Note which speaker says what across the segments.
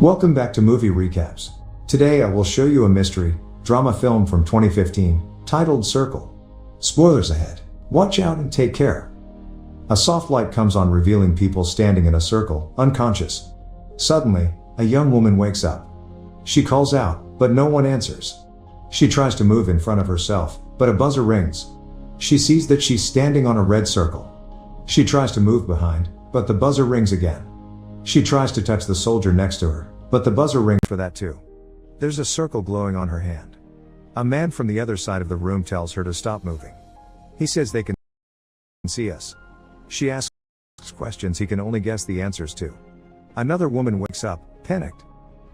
Speaker 1: Welcome back to Movie Recaps. Today I will show you a mystery drama film from 2015 titled Circle. Spoilers ahead. Watch out and take care. A soft light comes on, revealing people standing in a circle, unconscious. Suddenly, a young woman wakes up. She calls out, but no one answers. She tries to move in front of herself, but a buzzer rings. She sees that she's standing on a red circle. She tries to move behind, but the buzzer rings again. She tries to touch the soldier next to her, but the buzzer rings for that too. There's a circle glowing on her hand. A man from the other side of the room tells her to stop moving. He says they can see us. She asks questions he can only guess the answers to. Another woman wakes up, panicked.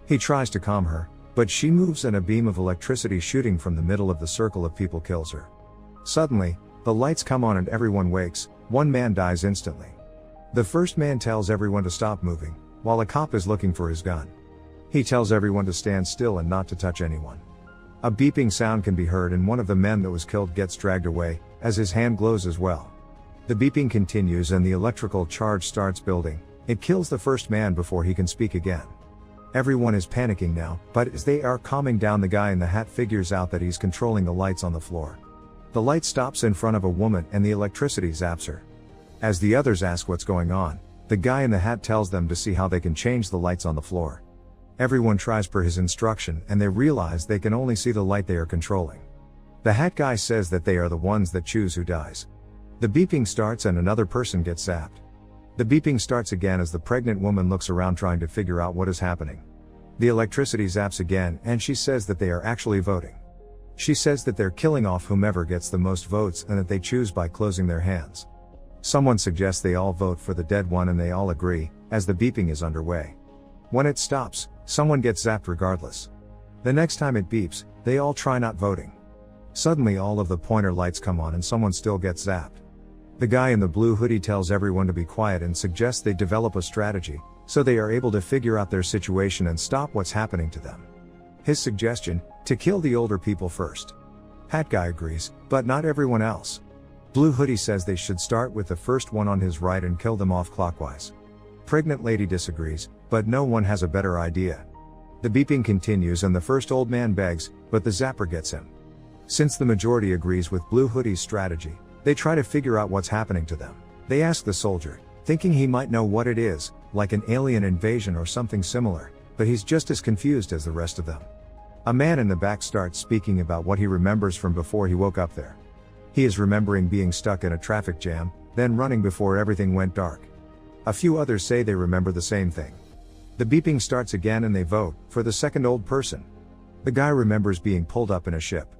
Speaker 1: He tries to calm her, but she moves and a beam of electricity shooting from the middle of the circle of people kills her. Suddenly, the lights come on and everyone wakes. One man dies instantly. The first man tells everyone to stop moving, while a cop is looking for his gun. He tells everyone to stand still and not to touch anyone. A beeping sound can be heard and one of the men that was killed gets dragged away, as his hand glows as well. The beeping continues and the electrical charge starts building. It kills the first man before he can speak again. Everyone is panicking now, but as they are calming down, the guy in the hat figures out that he's controlling the lights on the floor. The light stops in front of a woman and the electricity zaps her. As the others ask what's going on, the guy in the hat tells them to see how they can change the lights on the floor. Everyone tries per his instruction and they realize they can only see the light they are controlling. The hat guy says that they are the ones that choose who dies. The beeping starts and another person gets zapped. The beeping starts again as the pregnant woman looks around trying to figure out what is happening. The electricity zaps again and she says that they are actually voting. She says that they're killing off whomever gets the most votes and that they choose by closing their hands. Someone suggests they all vote for the dead one and they all agree, as the beeping is underway. When it stops, someone gets zapped regardless. The next time it beeps, they all try not voting. Suddenly all of the pointer lights come on and someone still gets zapped. The guy in the blue hoodie tells everyone to be quiet and suggests they develop a strategy, so they are able to figure out their situation and stop what's happening to them. His suggestion, to kill the older people first. Hat guy agrees, but not everyone else. Blue hoodie says they should start with the first one on his right and kill them off clockwise. Pregnant lady disagrees, but no one has a better idea. The beeping continues and the first old man begs, but the zapper gets him. Since the majority agrees with Blue hoodie's strategy, they try to figure out what's happening to them. They ask the soldier, thinking he might know what it is, like an alien invasion or something similar, but he's just as confused as the rest of them. A man in the back starts speaking about what he remembers from before he woke up there. He is remembering being stuck in a traffic jam, then running before everything went dark. A few others say they remember the same thing. The beeping starts again and they vote for the second old person. The guy remembers being pulled up in a ship.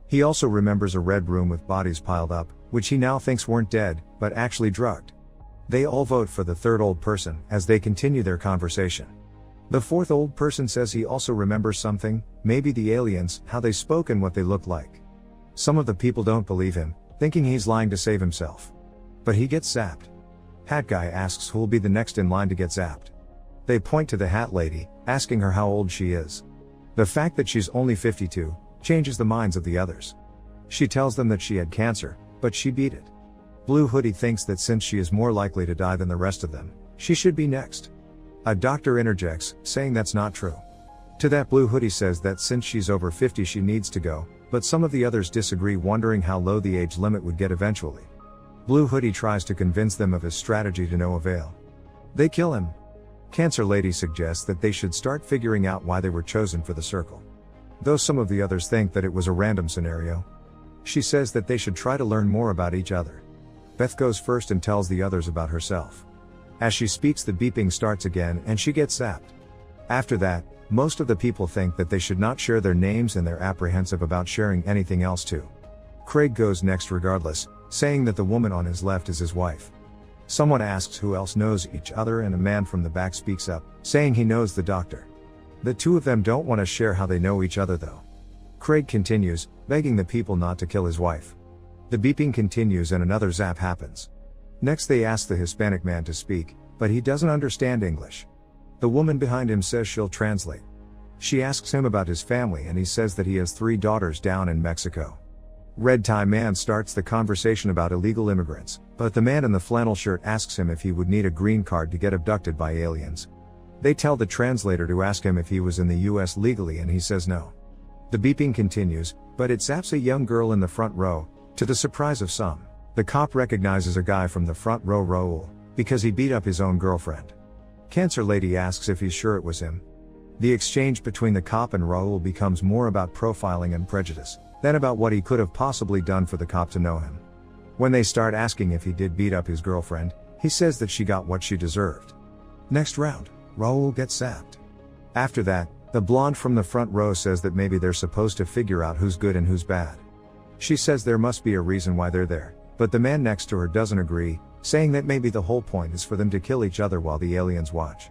Speaker 1: He also remembers a red room with bodies piled up, which he now thinks weren't dead, but actually drugged. They all vote for the third old person, as they continue their conversation. The fourth old person says he also remembers something, maybe the aliens, how they spoke and what they looked like. Some of the people don't believe him, thinking he's lying to save himself. But he gets zapped. Hat guy asks who'll be the next in line to get zapped. They point to the hat lady, asking her how old she is. The fact that she's only 52, changes the minds of the others. She tells them that she had cancer, but she beat it. Blue hoodie thinks that since she is more likely to die than the rest of them, she should be next. A doctor interjects, saying that's not true. To that Blue hoodie says that since she's over 50 she needs to go, but some of the others disagree, wondering how low the age limit would get eventually. Blue hoodie tries to convince them of his strategy to no avail. They kill him. Cancer lady suggests that they should start figuring out why they were chosen for the circle. Though some of the others think that it was a random scenario. She says that they should try to learn more about each other. Beth goes first and tells the others about herself. As she speaks, the beeping starts again and she gets zapped. After that, most of the people think that they should not share their names and they're apprehensive about sharing anything else too. Craig goes next regardless, saying that the woman on his left is his wife. Someone asks who else knows each other and a man from the back speaks up, saying he knows the doctor. The two of them don't want to share how they know each other though. Craig continues, begging the people not to kill his wife. The beeping continues and another zap happens. Next they ask the Hispanic man to speak, but he doesn't understand English. The woman behind him says she'll translate. She asks him about his family and he says that he has 3 daughters down in Mexico. Red tie man starts the conversation about illegal immigrants, but the man in the flannel shirt asks him if he would need a green card to get abducted by aliens. They tell the translator to ask him if he was in the US legally and he says no. The beeping continues, but it zaps a young girl in the front row, to the surprise of some. The cop recognizes a guy from the front row, Raul, because he beat up his own girlfriend. Cancer Lady asks if he's sure it was him. The exchange between the cop and Raul becomes more about profiling and prejudice, than about what he could have possibly done for the cop to know him. When they start asking if he did beat up his girlfriend, he says that she got what she deserved. Next round, Raul gets zapped. After that, the blonde from the front row says that maybe they're supposed to figure out who's good and who's bad. She says there must be a reason why they're there, but the man next to her doesn't agree, saying that maybe the whole point is for them to kill each other while the aliens watch.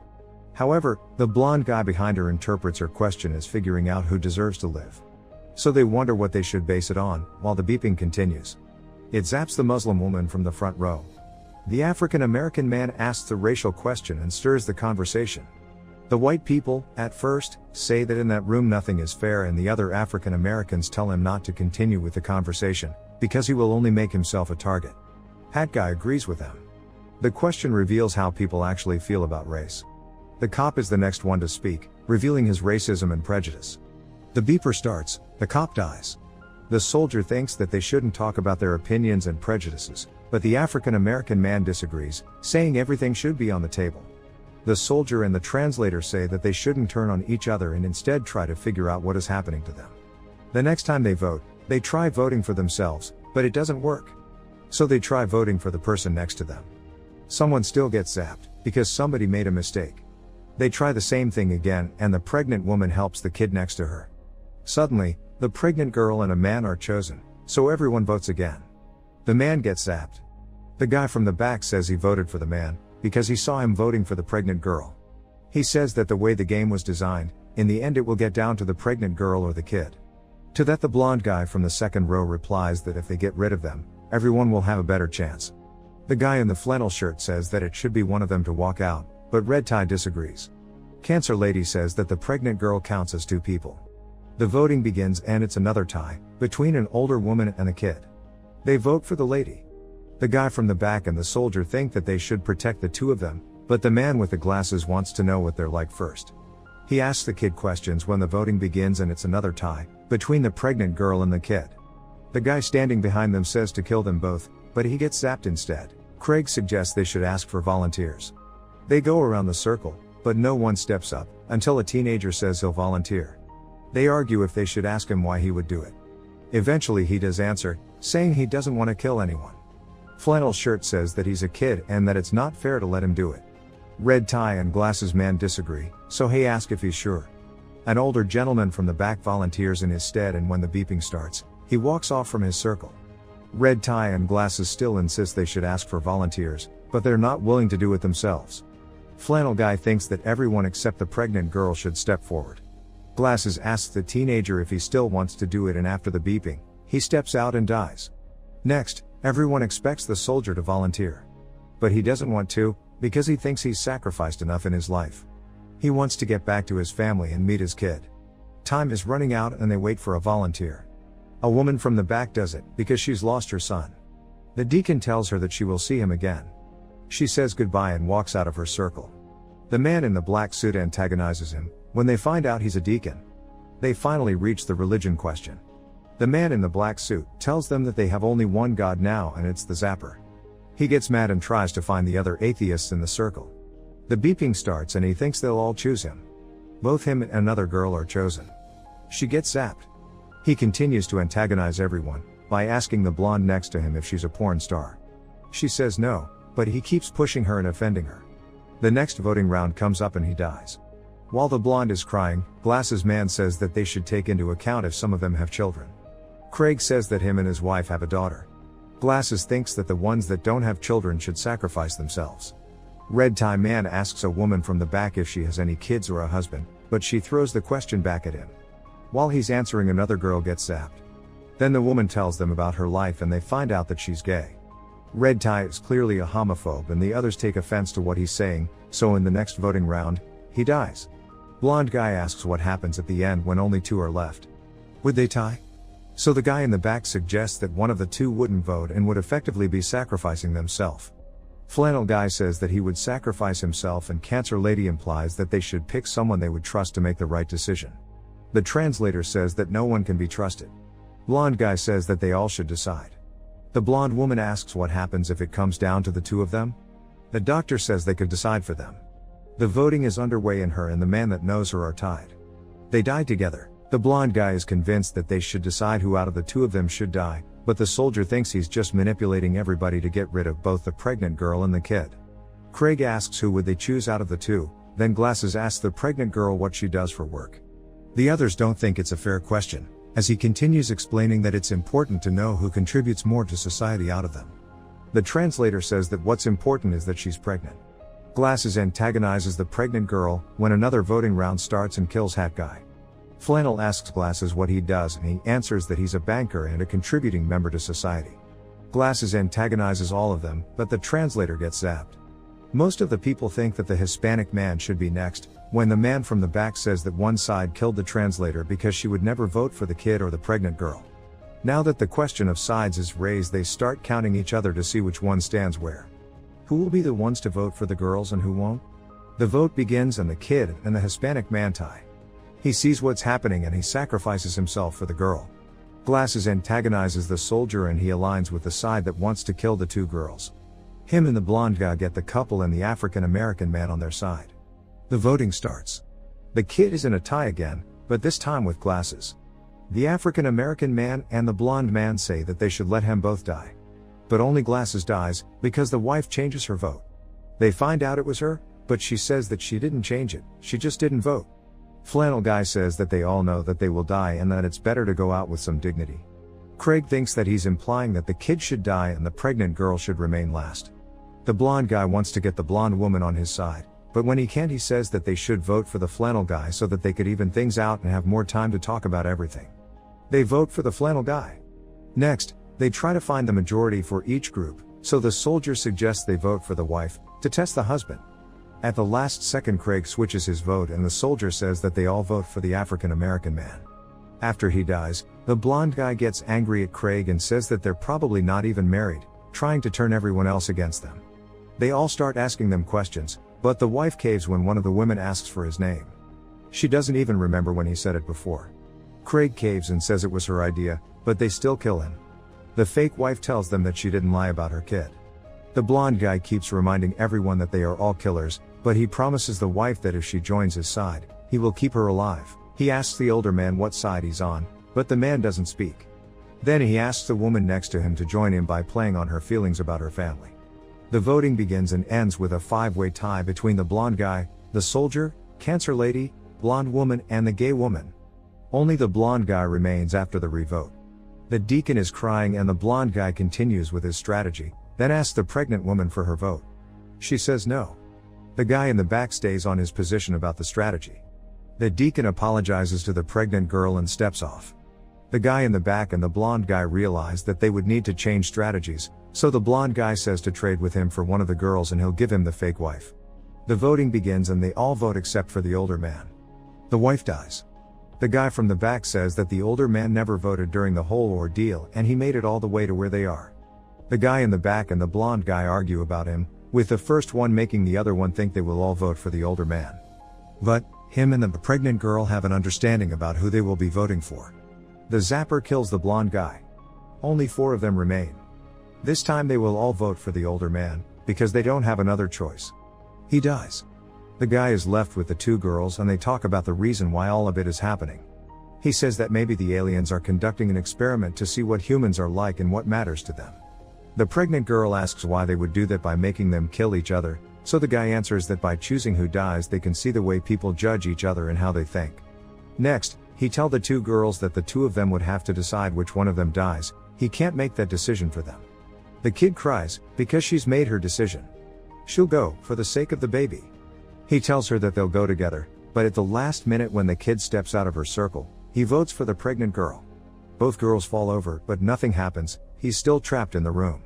Speaker 1: However, the blonde guy behind her interprets her question as figuring out who deserves to live. So they wonder what they should base it on, while the beeping continues. It zaps the Muslim woman from the front row. The African American man asks a racial question and stirs the conversation. The white people, at first, say that in that room nothing is fair, and the other African Americans tell him not to continue with the conversation, because he will only make himself a target. Hat guy agrees with them. The question reveals how people actually feel about race. The cop is the next one to speak, revealing his racism and prejudice. The beeper starts, the cop dies. The soldier thinks that they shouldn't talk about their opinions and prejudices, but the African American man disagrees, saying everything should be on the table. The soldier and the translator say that they shouldn't turn on each other and instead try to figure out what is happening to them. The next time they vote, they try voting for themselves, but it doesn't work. So they try voting for the person next to them. Someone still gets zapped, because somebody made a mistake. They try the same thing again, and the pregnant woman helps the kid next to her. Suddenly, the pregnant girl and a man are chosen, so everyone votes again. The man gets zapped. The guy from the back says he voted for the man, because he saw him voting for the pregnant girl. He says that the way the game was designed, in the end it will get down to the pregnant girl or the kid. To that the blonde guy from the second row replies that if they get rid of them, everyone will have a better chance. The guy in the flannel shirt says that it should be one of them to walk out, but Red Tie disagrees. Cancer Lady says that the pregnant girl counts as two people. The voting begins and it's another tie, between an older woman and a kid. They vote for the lady. The guy from the back and the soldier think that they should protect the two of them, but the man with the glasses wants to know what they're like first. He asks the kid questions when the voting begins and it's another tie, between the pregnant girl and the kid. The guy standing behind them says to kill them both, but he gets zapped instead. Craig suggests they should ask for volunteers. They go around the circle, but no one steps up, until a teenager says he'll volunteer. They argue if they should ask him why he would do it. Eventually he does answer, saying he doesn't want to kill anyone. Flannel shirt says that he's a kid and that it's not fair to let him do it. Red Tie and Glasses Man disagree, so he asks if he's sure. An older gentleman from the back volunteers in his stead, and when the beeping starts, he walks off from his circle. Red Tie and Glasses still insist they should ask for volunteers, but they're not willing to do it themselves. Flannel Guy thinks that everyone except the pregnant girl should step forward. Glasses asks the teenager if he still wants to do it, and after the beeping, he steps out and dies. Next, everyone expects the soldier to volunteer. But he doesn't want to, because he thinks he's sacrificed enough in his life. He wants to get back to his family and meet his kid. Time is running out and they wait for a volunteer. A woman from the back does it, because she's lost her son. The deacon tells her that she will see him again. She says goodbye and walks out of her circle. The man in the black suit antagonizes him, when they find out he's a deacon. They finally reach the religion question. The man in the black suit tells them that they have only one God now, and it's the Zapper. He gets mad and tries to find the other atheists in the circle. The beeping starts and he thinks they'll all choose him. Both him and another girl are chosen. She gets zapped. He continues to antagonize everyone, by asking the blonde next to him if she's a porn star. She says no, but he keeps pushing her and offending her. The next voting round comes up and he dies. While the blonde is crying, Glasses Man says that they should take into account if some of them have children. Craig says that him and his wife have a daughter. Glasses thinks that the ones that don't have children should sacrifice themselves. Red Tie Man asks a woman from the back if she has any kids or a husband, but she throws the question back at him. While he's answering, another girl gets zapped. Then the woman tells them about her life and they find out that she's gay. Red Tie is clearly a homophobe and the others take offense to what he's saying, so in the next voting round, he dies. Blonde guy asks what happens at the end when only two are left. Would they tie? So the guy in the back suggests that one of the two wouldn't vote and would effectively be sacrificing themselves. Flannel Guy says that he would sacrifice himself, and Cancer Lady implies that they should pick someone they would trust to make the right decision. The translator says that no one can be trusted. Blonde Guy says that they all should decide. The blonde woman asks what happens if it comes down to the two of them. The doctor says they could decide for them. The voting is underway and her and the man that knows her are tied. They die together. The blonde guy is convinced that they should decide who out of the two of them should die, but the soldier thinks he's just manipulating everybody to get rid of both the pregnant girl and the kid. Craig asks who would they choose out of the two, then Glasses asks the pregnant girl what she does for work. The others don't think it's a fair question, as he continues explaining that it's important to know who contributes more to society out of them. The translator says that what's important is that she's pregnant. Glasses antagonizes the pregnant girl when another voting round starts and kills Hat Guy. Flannel asks Glasses what he does and he answers that he's a banker and a contributing member to society. Glasses antagonizes all of them, but the translator gets zapped. Most of the people think that the Hispanic man should be next, when the man from the back says that one side killed the translator because she would never vote for the kid or the pregnant girl. Now that the question of sides is raised, they start counting each other to see which one stands where. Who will be the ones to vote for the girls and who won't? The vote begins and the kid and the Hispanic man tie. He sees what's happening and he sacrifices himself for the girl. Glasses antagonizes the soldier and he aligns with the side that wants to kill the two girls. Him and the blonde guy get the couple and the African American man on their side. The voting starts. The kid is in a tie again, but this time with Glasses. The African American man and the blonde man say that they should let him both die. But only Glasses dies, because the wife changes her vote. They find out it was her, but she says that she didn't change it, she just didn't vote. Flannel Guy says that they all know that they will die and that it's better to go out with some dignity. Craig thinks that he's implying that the kid should die and the pregnant girl should remain last. The blonde guy wants to get the blonde woman on his side, but when he can't, he says that they should vote for the flannel guy so that they could even things out and have more time to talk about everything. They vote for the flannel guy. Next, they try to find the majority for each group, so the soldier suggests they vote for the wife, to test the husband. At the last second, Craig switches his vote and the soldier says that they all vote for the African American man. After he dies, the blonde guy gets angry at Craig and says that they're probably not even married, trying to turn everyone else against them. They all start asking them questions, but the wife caves when one of the women asks for his name. She doesn't even remember when he said it before. Craig caves and says it was her idea, but they still kill him. The fake wife tells them that she didn't lie about her kid. The blonde guy keeps reminding everyone that they are all killers, but he promises the wife that if she joins his side, he will keep her alive. He asks the older man what side he's on, but the man doesn't speak. Then he asks the woman next to him to join him by playing on her feelings about her family. The voting begins and ends with a 5-way tie between the blonde guy, the soldier, Cancer Lady, blonde woman and the gay woman. Only the blonde guy remains after the revote. The deacon is crying and the blonde guy continues with his strategy, then asks the pregnant woman for her vote. She says no. The guy in the back stays on his position about the strategy. The deacon apologizes to the pregnant girl and steps off. The guy in the back and the blonde guy realize that they would need to change strategies, so the blonde guy says to trade with him for one of the girls and he'll give him the fake wife. The voting begins and they all vote except for the older man. The wife dies. The guy from the back says that the older man never voted during the whole ordeal and he made it all the way to where they are. The guy in the back and the blonde guy argue about him, with the first one making the other one think they will all vote for the older man. But, him and the pregnant girl have an understanding about who they will be voting for. The zapper kills the blonde guy. Only 4 of them remain. This time they will all vote for the older man, because they don't have another choice. He dies. The guy is left with the 2 girls and they talk about the reason why all of it is happening. He says that maybe the aliens are conducting an experiment to see what humans are like and what matters to them. The pregnant girl asks why they would do that by making them kill each other, so the guy answers that by choosing who dies they can see the way people judge each other and how they think. Next, he tells the 2 girls that the 2 of them would have to decide which one of them dies. He can't make that decision for them. The kid cries, because she's made her decision. She'll go, for the sake of the baby. He tells her that they'll go together, but at the last minute when the kid steps out of her circle, he votes for the pregnant girl. Both girls fall over, but nothing happens, he's still trapped in the room.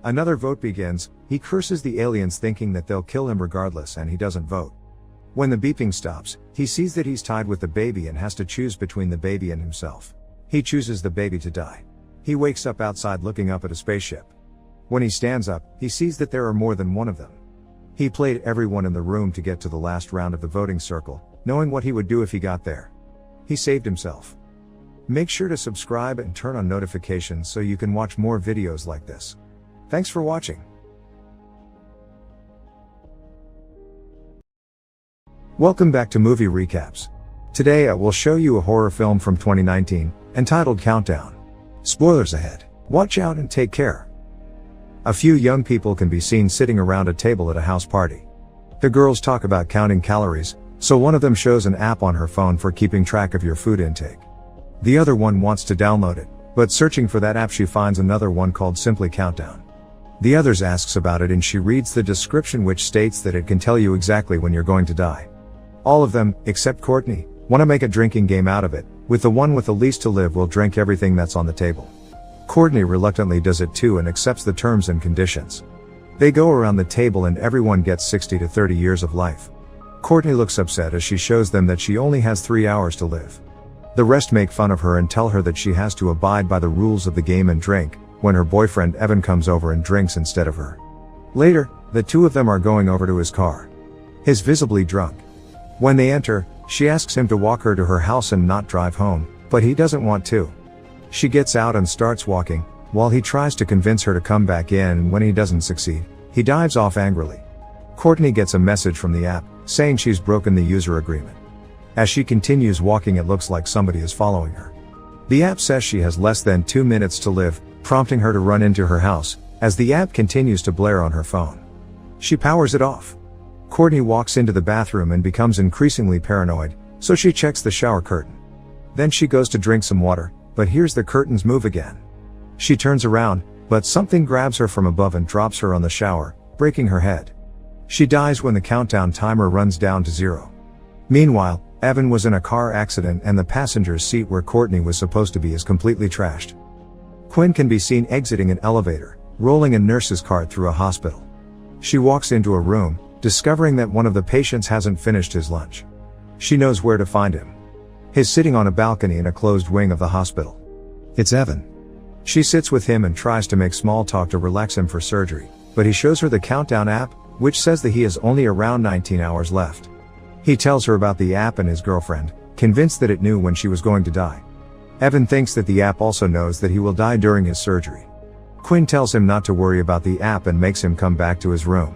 Speaker 1: Another vote begins, he curses the aliens thinking that they'll kill him regardless and he doesn't vote. When the beeping stops, he sees that he's tied with the baby and has to choose between the baby and himself. He chooses the baby to die. He wakes up outside looking up at a spaceship. When he stands up, he sees that there are more than one of them. He played everyone in the room to get to the last round of the voting circle, knowing what he would do if he got there. He saved himself. Make sure to subscribe and turn on notifications so you can watch more videos like this. Thanks for watching. Welcome back to Movie Recaps. Today I will show you a horror film from 2019, entitled Countdown. Spoilers ahead. Watch out and take care. A few young people can be seen sitting around a table at a house party. The girls talk about counting calories, so one of them shows an app on her phone for keeping track of your food intake. The other one wants to download it, but searching for that app she finds another one called Simply Countdown. The others asks about it and she reads the description which states that it can tell you exactly when you're going to die. All of them, except Courtney, want to make a drinking game out of it, with the one with the least to live will drink everything that's on the table. Courtney reluctantly does it too and accepts the terms and conditions. They go around the table and everyone gets 60 to 30 years of life. Courtney looks upset as she shows them that she only has 3 hours to live. The rest make fun of her and tell her that she has to abide by the rules of the game and drink, when her boyfriend Evan comes over and drinks instead of her. Later, the two of them are going over to his car. He's visibly drunk. When they enter, she asks him to walk her to her house and not drive home, but he doesn't want to. She gets out and starts walking, while he tries to convince her to come back in, and when he doesn't succeed, he dives off angrily. Courtney gets a message from the app, saying she's broken the user agreement. As she continues walking, it looks like somebody is following her. The app says she has less than 2 minutes to live, prompting her to run into her house, as the app continues to blare on her phone. She powers it off. Courtney walks into the bathroom and becomes increasingly paranoid, so she checks the shower curtain. Then she goes to drink some water, but hears the curtains move again. She turns around, but something grabs her from above and drops her on the shower, breaking her head. She dies when the countdown timer runs down to 0. Meanwhile, Evan was in a car accident and the passenger's seat where Courtney was supposed to be is completely trashed. Quinn can be seen exiting an elevator, rolling a nurse's cart through a hospital. She walks into a room, discovering that one of the patients hasn't finished his lunch. She knows where to find him. He's sitting on a balcony in a closed wing of the hospital. It's Evan. She sits with him and tries to make small talk to relax him for surgery, but he shows her the countdown app, which says that he has only around 19 hours left. He tells her about the app and his girlfriend, convinced that it knew when she was going to die. Evan thinks that the app also knows that he will die during his surgery. Quinn tells him not to worry about the app and makes him come back to his room.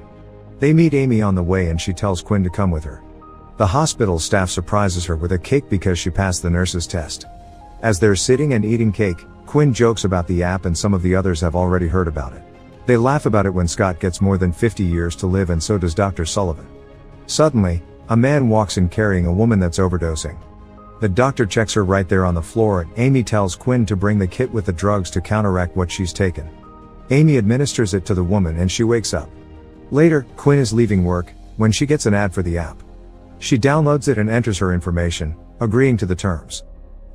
Speaker 1: They meet Amy on the way and she tells Quinn to come with her. The hospital staff surprises her with a cake because she passed the nurse's test. As they're sitting and eating cake, Quinn jokes about the app and some of the others have already heard about it. They laugh about it when Scott gets more than 50 years to live and so does Dr. Sullivan. Suddenly, a man walks in carrying a woman that's overdosing. The doctor checks her right there on the floor and Amy tells Quinn to bring the kit with the drugs to counteract what she's taken. Amy administers it to the woman and she wakes up. Later, Quinn is leaving work, when she gets an ad for the app. She downloads it and enters her information, agreeing to the terms.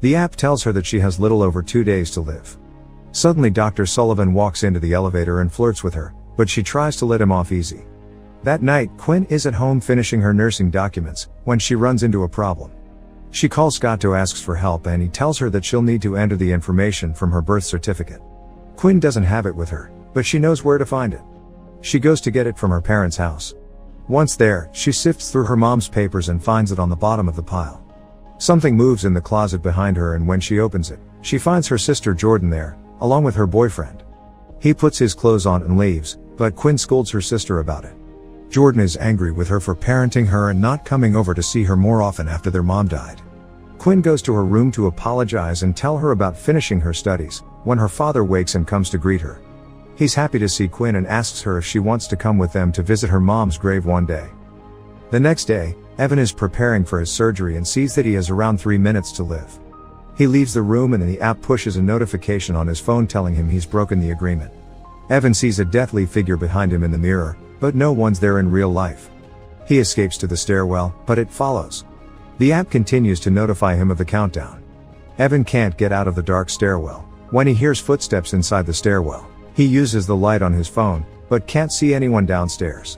Speaker 1: The app tells her that she has little over 2 days to live. Suddenly Dr. Sullivan walks into the elevator and flirts with her, but she tries to let him off easy. That night, Quinn is at home finishing her nursing documents, when she runs into a problem. She calls Scott to ask for help and he tells her that she'll need to enter the information from her birth certificate. Quinn doesn't have it with her, but she knows where to find it. She goes to get it from her parents' house. Once there, she sifts through her mom's papers and finds it on the bottom of the pile. Something moves in the closet behind her and when she opens it, she finds her sister Jordan there, along with her boyfriend. He puts his clothes on and leaves, but Quinn scolds her sister about it. Jordan is angry with her for parenting her and not coming over to see her more often after their mom died. Quinn goes to her room to apologize and tell her about finishing her studies, when her father wakes and comes to greet her. He's happy to see Quinn and asks her if she wants to come with them to visit her mom's grave one day. The next day, Evan is preparing for his surgery and sees that he has around 3 minutes to live. He leaves the room and the app pushes a notification on his phone telling him he's broken the agreement. Evan sees a deathly figure behind him in the mirror, but no one's there in real life. He escapes to the stairwell, but it follows. The app continues to notify him of the countdown. Evan can't get out of the dark stairwell, when he hears footsteps inside the stairwell. He uses the light on his phone, but can't see anyone downstairs.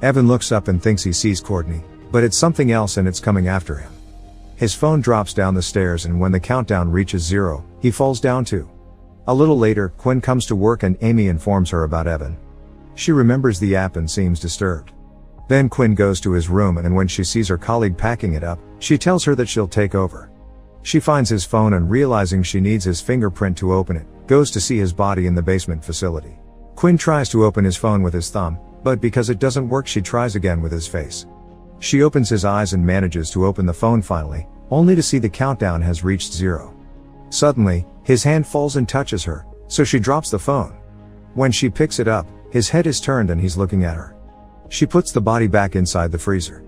Speaker 1: Evan looks up and thinks he sees Courtney, but it's something else and it's coming after him. His phone drops down the stairs and when the countdown reaches 0, he falls down too. A little later, Quinn comes to work and Amy informs her about Evan. She remembers the app and seems disturbed. Then Quinn goes to his room and when she sees her colleague packing it up, she tells her that she'll take over. She finds his phone and realizing she needs his fingerprint to open it, goes to see his body in the basement facility. Quinn tries to open his phone with his thumb, but because it doesn't work she tries again with his face. She opens his eyes and manages to open the phone finally, only to see the countdown has reached 0. Suddenly, his hand falls and touches her, so she drops the phone. When she picks it up, his head is turned and he's looking at her. She puts the body back inside the freezer.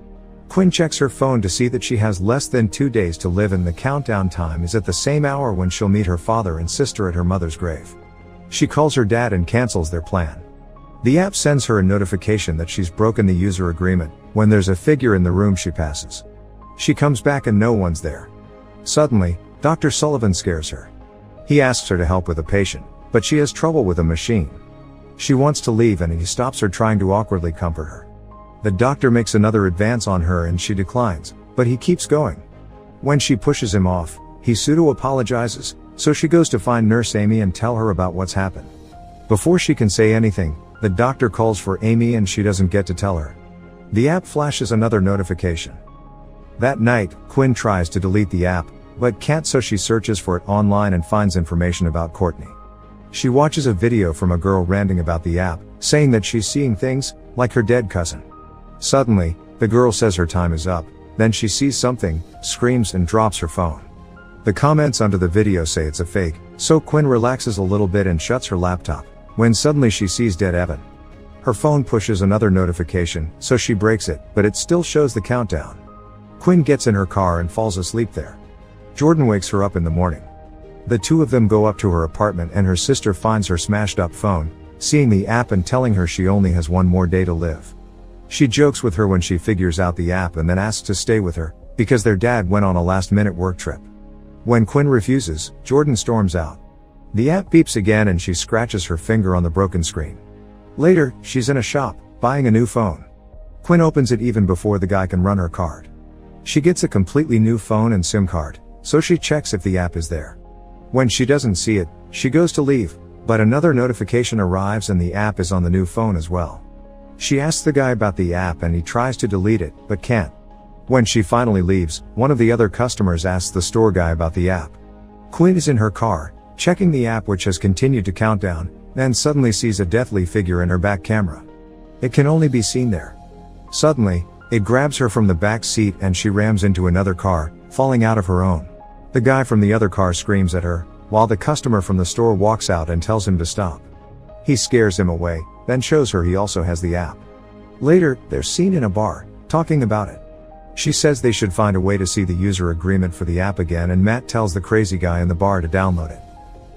Speaker 1: Quinn checks her phone to see that she has less than 2 days to live and the countdown time is at the same hour when she'll meet her father and sister at her mother's grave. She calls her dad and cancels their plan. The app sends her a notification that she's broken the user agreement, when there's a figure in the room she passes. She comes back and no one's there. Suddenly, Dr. Sullivan scares her. He asks her to help with a patient, but she has trouble with a machine. She wants to leave and he stops her trying to awkwardly comfort her. The doctor makes another advance on her and she declines, but he keeps going. When she pushes him off, he pseudo-apologizes, so she goes to find Nurse Amy and tell her about what's happened. Before she can say anything, the doctor calls for Amy and she doesn't get to tell her. The app flashes another notification. That night, Quinn tries to delete the app, but can't, so she searches for it online and finds information about Courtney. She watches a video from a girl ranting about the app, saying that she's seeing things, like her dead cousin. Suddenly, the girl says her time is up, then she sees something, screams and drops her phone. The comments under the video say it's a fake, so Quinn relaxes a little bit and shuts her laptop, when suddenly she sees dead Evan. Her phone pushes another notification, so she breaks it, but it still shows the countdown. Quinn gets in her car and falls asleep there. Jordan wakes her up in the morning. The two of them go up to her apartment and her sister finds her smashed up phone, seeing the app and telling her she only has 1 more day to live. She jokes with her when she figures out the app and then asks to stay with her, because their dad went on a last-minute work trip. When Quinn refuses, Jordan storms out. The app beeps again and she scratches her finger on the broken screen. Later, she's in a shop, buying a new phone. Quinn opens it even before the guy can run her card. She gets a completely new phone and SIM card, so she checks if the app is there. When she doesn't see it, she goes to leave, but another notification arrives and the app is on the new phone as well. She asks the guy about the app and he tries to delete it, but can't. When she finally leaves, one of the other customers asks the store guy about the app. Quinn is in her car, checking the app which has continued to count down, then suddenly sees a deathly figure in her back camera. It can only be seen there. Suddenly, it grabs her from the back seat and she rams into another car, falling out of her own. The guy from the other car screams at her, while the customer from the store walks out and tells him to stop. He scares him away, then shows her he also has the app. Later, they're seen in a bar, talking about it. She says they should find a way to see the user agreement for the app again and Matt tells the crazy guy in the bar to download it.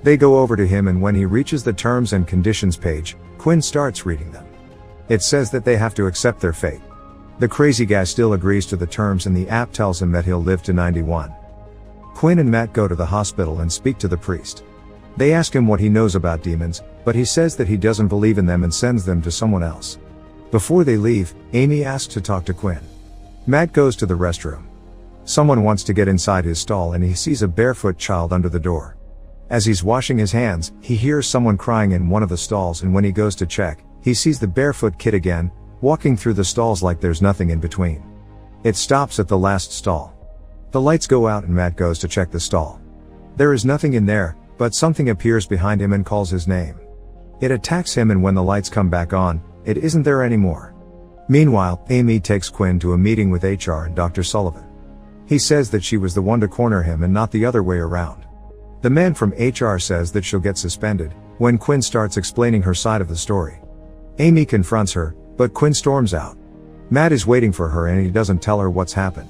Speaker 1: They go over to him and when he reaches the terms and conditions page, Quinn starts reading them. It says that they have to accept their fate. The crazy guy still agrees to the terms and the app tells him that he'll live to 91. Quinn and Matt go to the hospital and speak to the priest. They ask him what he knows about demons, but he says that he doesn't believe in them and sends them to someone else. Before they leave, Amy asks to talk to Quinn. Matt goes to the restroom. Someone wants to get inside his stall and he sees a barefoot child under the door. As he's washing his hands, he hears someone crying in one of the stalls and when he goes to check, he sees the barefoot kid again, walking through the stalls like there's nothing in between. It stops at the last stall. The lights go out and Matt goes to check the stall. There is nothing in there, but something appears behind him and calls his name. It attacks him and when the lights come back on, it isn't there anymore. Meanwhile, Amy takes Quinn to a meeting with HR and Dr. Sullivan. He says that she was the one to corner him and not the other way around. The man from HR says that she'll get suspended, when Quinn starts explaining her side of the story. Amy confronts her, but Quinn storms out. Matt is waiting for her and he doesn't tell her what's happened.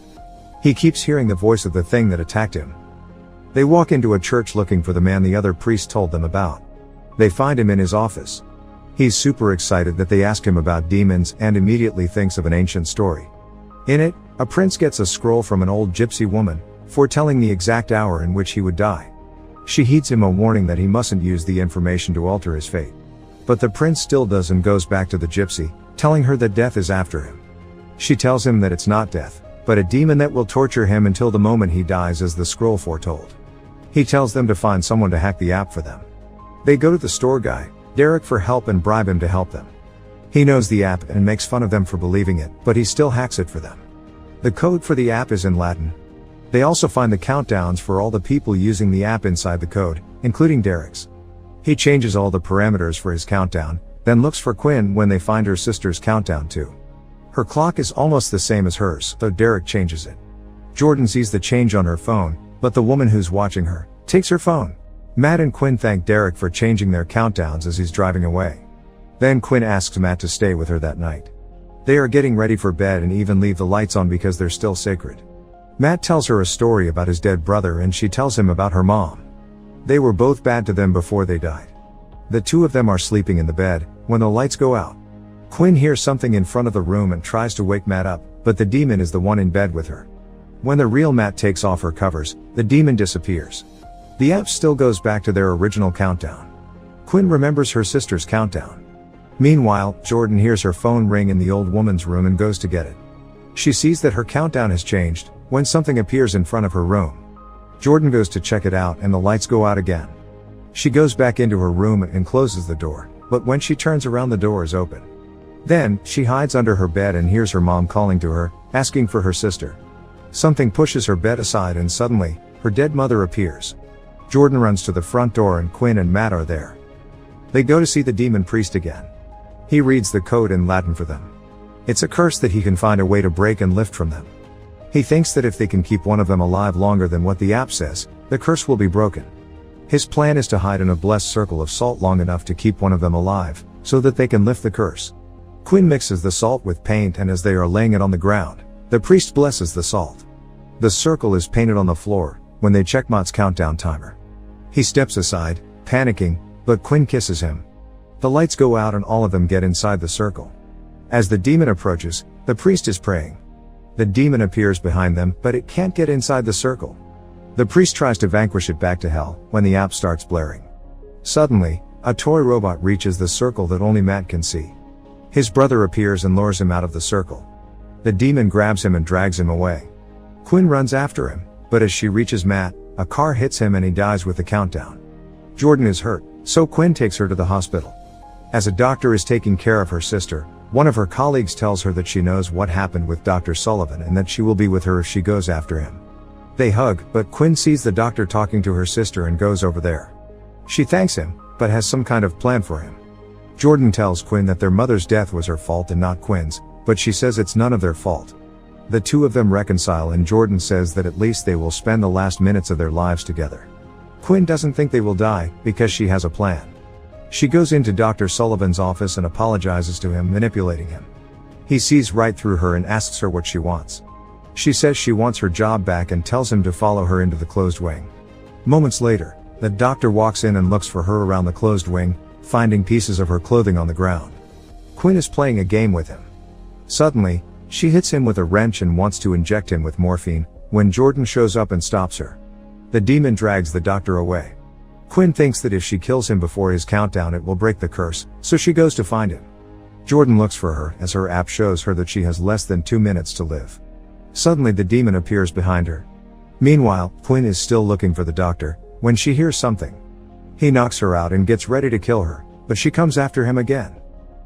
Speaker 1: He keeps hearing the voice of the thing that attacked him. They walk into a church looking for the man the other priest told them about. They find him in his office. He's super excited that they ask him about demons and immediately thinks of an ancient story. In it, a prince gets a scroll from an old gypsy woman, foretelling the exact hour in which he would die. She heeds him a warning that he mustn't use the information to alter his fate. But the prince still does and goes back to the gypsy, telling her that death is after him. She tells him that it's not death, but a demon that will torture him until the moment he dies as the scroll foretold. He tells them to find someone to hack the app for them. They go to the store guy, Derek, for help and bribe him to help them. He knows the app and makes fun of them for believing it, but he still hacks it for them. The code for the app is in Latin. They also find the countdowns for all the people using the app inside the code, including Derek's. He changes all the parameters for his countdown, then looks for Quinn when they find her sister's countdown too. Her clock is almost the same as hers, though Derek changes it. Jordan sees the change on her phone, but the woman who's watching her takes her phone. Matt and Quinn thank Derek for changing their countdowns as he's driving away. Then Quinn asks Matt to stay with her that night. They are getting ready for bed and even leave the lights on because they're still sacred. Matt tells her a story about his dead brother and she tells him about her mom. They were both bad to them before they died. The two of them are sleeping in the bed when the lights go out. Quinn hears something in front of the room and tries to wake Matt up, but the demon is the one in bed with her. When the real Matt takes off her covers, the demon disappears. The app still goes back to their original countdown. Quinn remembers her sister's countdown. Meanwhile, Jordan hears her phone ring in the old woman's room and goes to get it. She sees that her countdown has changed when something appears in front of her room. Jordan goes to check it out and the lights go out again. She goes back into her room and closes the door, but when she turns around the door is open. Then, she hides under her bed and hears her mom calling to her, asking for her sister. Something pushes her bed aside and suddenly, her dead mother appears. Jordan runs to the front door and Quinn and Matt are there. They go to see the demon priest again. He reads the code in Latin for them. It's a curse that he can find a way to break and lift from them. He thinks that if they can keep one of them alive longer than what the app says, the curse will be broken. His plan is to hide in a blessed circle of salt long enough to keep one of them alive, so that they can lift the curse. Quinn mixes the salt with paint and as they are laying it on the ground, the priest blesses the salt. The circle is painted on the floor, when they check Matt's countdown timer. He steps aside, panicking, but Quinn kisses him. The lights go out and all of them get inside the circle. As the demon approaches, the priest is praying. The demon appears behind them, but it can't get inside the circle. The priest tries to vanquish it back to hell, when the app starts blaring. Suddenly, a toy robot reaches the circle that only Matt can see. His brother appears and lures him out of the circle. The demon grabs him and drags him away. Quinn runs after him, but as she reaches Matt, a car hits him and he dies with the countdown. Jordan is hurt, so Quinn takes her to the hospital. As a doctor is taking care of her sister, one of her colleagues tells her that she knows what happened with Dr. Sullivan and that she will be with her if she goes after him. They hug, but Quinn sees the doctor talking to her sister and goes over there. She thanks him, but has some kind of plan for him. Jordan tells Quinn that their mother's death was her fault and not Quinn's, but she says it's none of their fault. The two of them reconcile and Jordan says that at least they will spend the last minutes of their lives together. Quinn doesn't think they will die, because she has a plan. She goes into Dr. Sullivan's office and apologizes to him, manipulating him. He sees right through her and asks her what she wants. She says she wants her job back and tells him to follow her into the closed wing. Moments later, the doctor walks in and looks for her around the closed wing, finding pieces of her clothing on the ground. Quinn is playing a game with him. Suddenly, she hits him with a wrench and wants to inject him with morphine, when Jordan shows up and stops her. The demon drags the doctor away. Quinn thinks that if she kills him before his countdown it will break the curse, so she goes to find him. Jordan looks for her as her app shows her that she has less than 2 minutes to live. Suddenly the demon appears behind her. Meanwhile, Quinn is still looking for the doctor, when she hears something. He knocks her out and gets ready to kill her, but she comes after him again.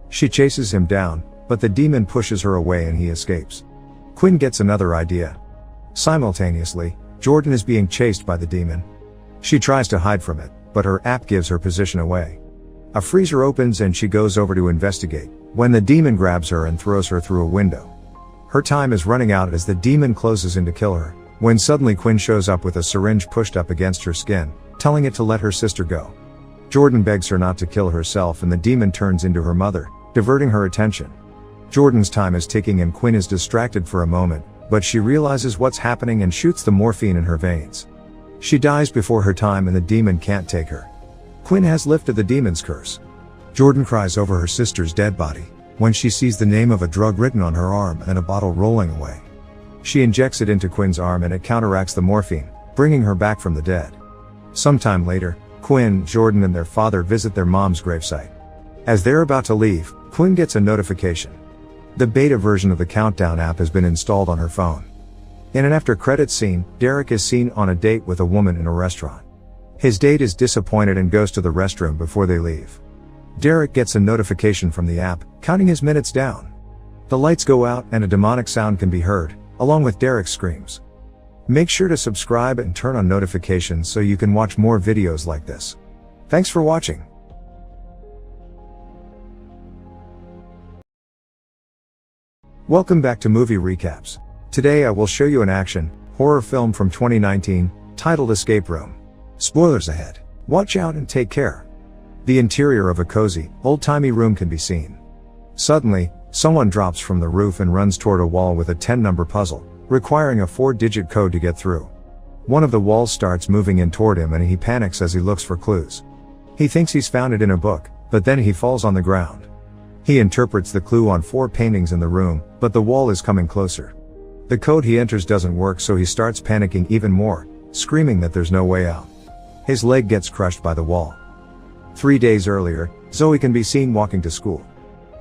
Speaker 1: She chases him down, but the demon pushes her away and he escapes. Quinn gets another idea. Simultaneously, Jordan is being chased by the demon. She tries to hide from it, but her app gives her position away. A freezer opens and she goes over to investigate, when the demon grabs her and throws her through a window. Her time is running out as the demon closes in to kill her, when suddenly Quinn shows up with a syringe pushed up against her skin, telling it to let her sister go. Jordan begs her not to kill herself and the demon turns into her mother, diverting her attention. Jordan's time is ticking and Quinn is distracted for a moment, but she realizes what's happening and shoots the morphine in her veins. She dies before her time and the demon can't take her. Quinn has lifted the demon's curse. Jordan cries over her sister's dead body, when she sees the name of a drug written on her arm and a bottle rolling away. She injects it into Quinn's arm and it counteracts the morphine, bringing her back from the dead. Sometime later, Quinn, Jordan and their father visit their mom's gravesite. As they're about to leave, Quinn gets a notification. The beta version of the Countdown app has been installed on her phone. In an after-credits scene, Derek is seen on a date with a woman in a restaurant. His date is disappointed and goes to the restroom before they leave. Derek gets a notification from the app, counting his minutes down. The lights go out and a demonic sound can be heard, along with Derek's screams. Make sure to subscribe and turn on notifications so you can watch more videos like this. Thanks for watching. Welcome back to Movie Recaps. Today I will show you an action, horror film from 2019, titled Escape Room. Spoilers ahead. Watch out and take care. The interior of a cozy, old-timey room can be seen. Suddenly, someone drops from the roof and runs toward a wall with a 10-number puzzle, requiring a 4-digit code to get through. One of the walls starts moving in toward him and he panics as he looks for clues. He thinks he's found it in a book, but then he falls on the ground. He interprets the clue on 4 paintings in the room, but the wall is coming closer. The code he enters doesn't work, so he starts panicking even more, screaming that there's no way out. His leg gets crushed by the wall. 3 days earlier, Zoe can be seen walking to school.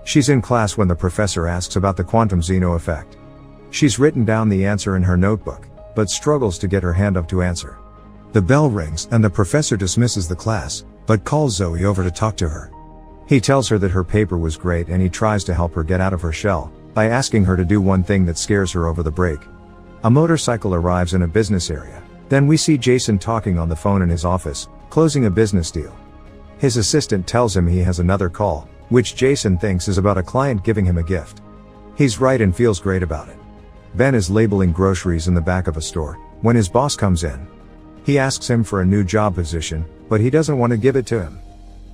Speaker 1: She's in class when the professor asks about the quantum Zeno effect. She's written down the answer in her notebook, but struggles to get her hand up to answer. The bell rings and the professor dismisses the class, but calls Zoe over to talk to her. He tells her that her paper was great and he tries to help her get out of her shell by asking her to do one thing that scares her over the break. A motorcycle arrives in a business area. Then we see Jason talking on the phone in his office, closing a business deal. His assistant tells him he has another call, which Jason thinks is about a client giving him a gift. He's right and feels great about it. Ben is labeling groceries in the back of a store when his boss comes in. He asks him for a new job position, but he doesn't want to give it to him.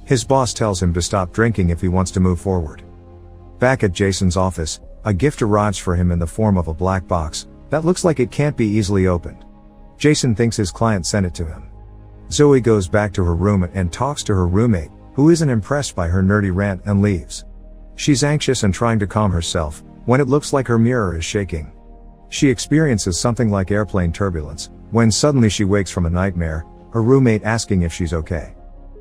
Speaker 1: His boss tells him to stop drinking if he wants to move forward. Back at Jason's office, a gift arrives for him in the form of a black box that looks like it can't be easily opened. Jason thinks his client sent it to him. Zoe goes back to her room and talks to her roommate, who isn't impressed by her nerdy rant, and leaves. She's anxious and trying to calm herself when it looks like her mirror is shaking. She experiences something like airplane turbulence when suddenly she wakes from a nightmare, her roommate asking if she's okay.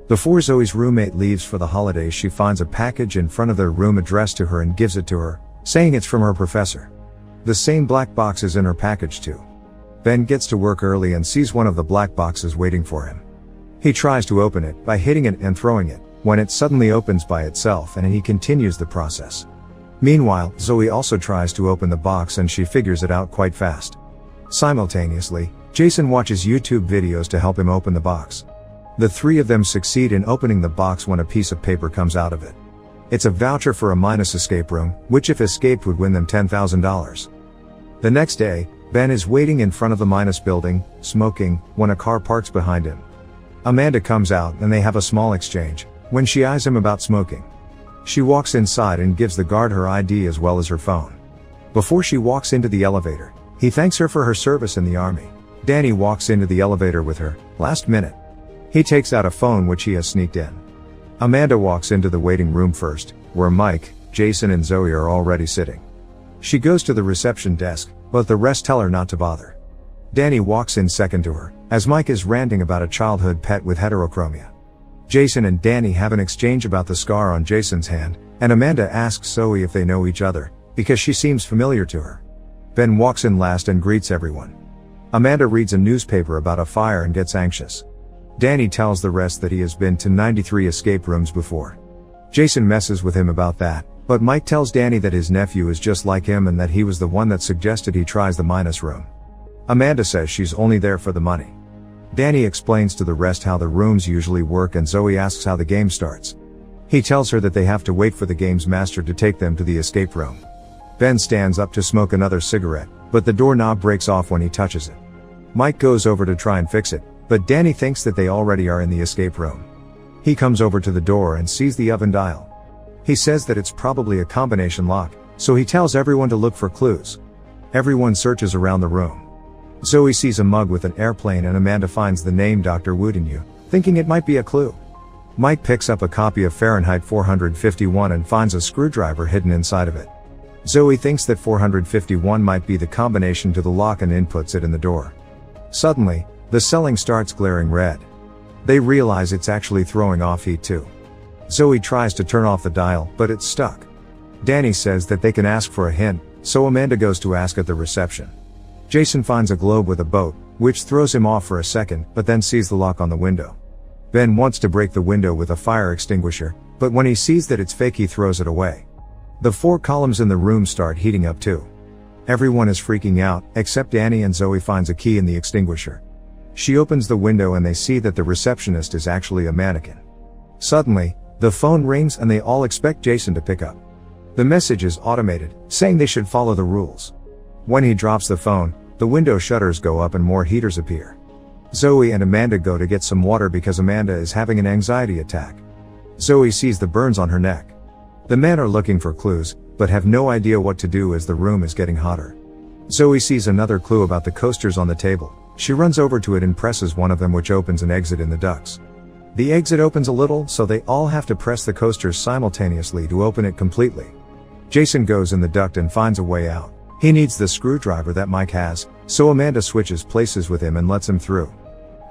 Speaker 1: Before Zoe's roommate leaves for the holidays, she finds a package in front of their room addressed to her and gives it to her, saying it's from her professor. The same black box is in her package too. Ben gets to work early and sees one of the black boxes waiting for him. He tries to open it by hitting it and throwing it, when it suddenly opens by itself and he continues the process. Meanwhile, Zoe also tries to open the box and she figures it out quite fast. Simultaneously, Jason watches YouTube videos to help him open the box. The 3 of them succeed in opening the box when a piece of paper comes out of it. It's a voucher for a minus escape room, which if escaped would win them $10,000. The next day, Ben is waiting in front of the minus building, smoking, when a car parks behind him. Amanda comes out and they have a small exchange, when she eyes him about smoking. She walks inside and gives the guard her ID as well as her phone. Before she walks into the elevator, he thanks her for her service in the army. Danny walks into the elevator with her, last minute. He takes out a phone which he has sneaked in. Amanda walks into the waiting room first, where Mike, Jason and Zoe are already sitting. She goes to the reception desk, but the rest tell her not to bother. Danny walks in second to her, as Mike is ranting about a childhood pet with heterochromia. Jason and Danny have an exchange about the scar on Jason's hand, and Amanda asks Zoe if they know each other, because she seems familiar to her. Ben walks in last and greets everyone. Amanda reads a newspaper about a fire and gets anxious. Danny tells the rest that he has been to 93 escape rooms before. Jason messes with him about that, but Mike tells Danny that his nephew is just like him and that he was the one that suggested he tries the minus room. Amanda says she's only there for the money. Danny explains to the rest how the rooms usually work and Zoe asks how the game starts. He tells her that they have to wait for the game's master to take them to the escape room. Ben stands up to smoke another cigarette, but the doorknob breaks off when he touches it. Mike goes over to try and fix it, but Danny thinks that they already are in the escape room. He comes over to the door and sees the oven dial. He says that it's probably a combination lock, so he tells everyone to look for clues. Everyone searches around the room. Zoe sees a mug with an airplane and Amanda finds the name Dr. Woodenyu, thinking it might be a clue. Mike picks up a copy of Fahrenheit 451 and finds a screwdriver hidden inside of it. Zoe thinks that 451 might be the combination to the lock and inputs it in the door. Suddenly, the ceiling starts glaring red. They realize it's actually throwing off heat too. Zoe tries to turn off the dial, but it's stuck. Danny says that they can ask for a hint, so Amanda goes to ask at the reception. Jason finds a globe with a boat, which throws him off for a second, but then sees the lock on the window. Ben wants to break the window with a fire extinguisher, but when he sees that it's fake he throws it away. The 4 columns in the room start heating up too. Everyone is freaking out, except Danny, and Zoe finds a key in the extinguisher. She opens the window and they see that the receptionist is actually a mannequin. Suddenly, the phone rings and they all expect Jason to pick up. The message is automated, saying they should follow the rules. When he drops the phone, the window shutters go up and more heaters appear. Zoe and Amanda go to get some water because Amanda is having an anxiety attack. Zoe sees the burns on her neck. The men are looking for clues, but have no idea what to do as the room is getting hotter. Zoe sees another clue about the coasters on the table. She runs over to it and presses one of them, which opens an exit in the ducts. The exit opens a little, so they all have to press the coasters simultaneously to open it completely. Jason goes in the duct and finds a way out. He needs the screwdriver that Mike has, so Amanda switches places with him and lets him through.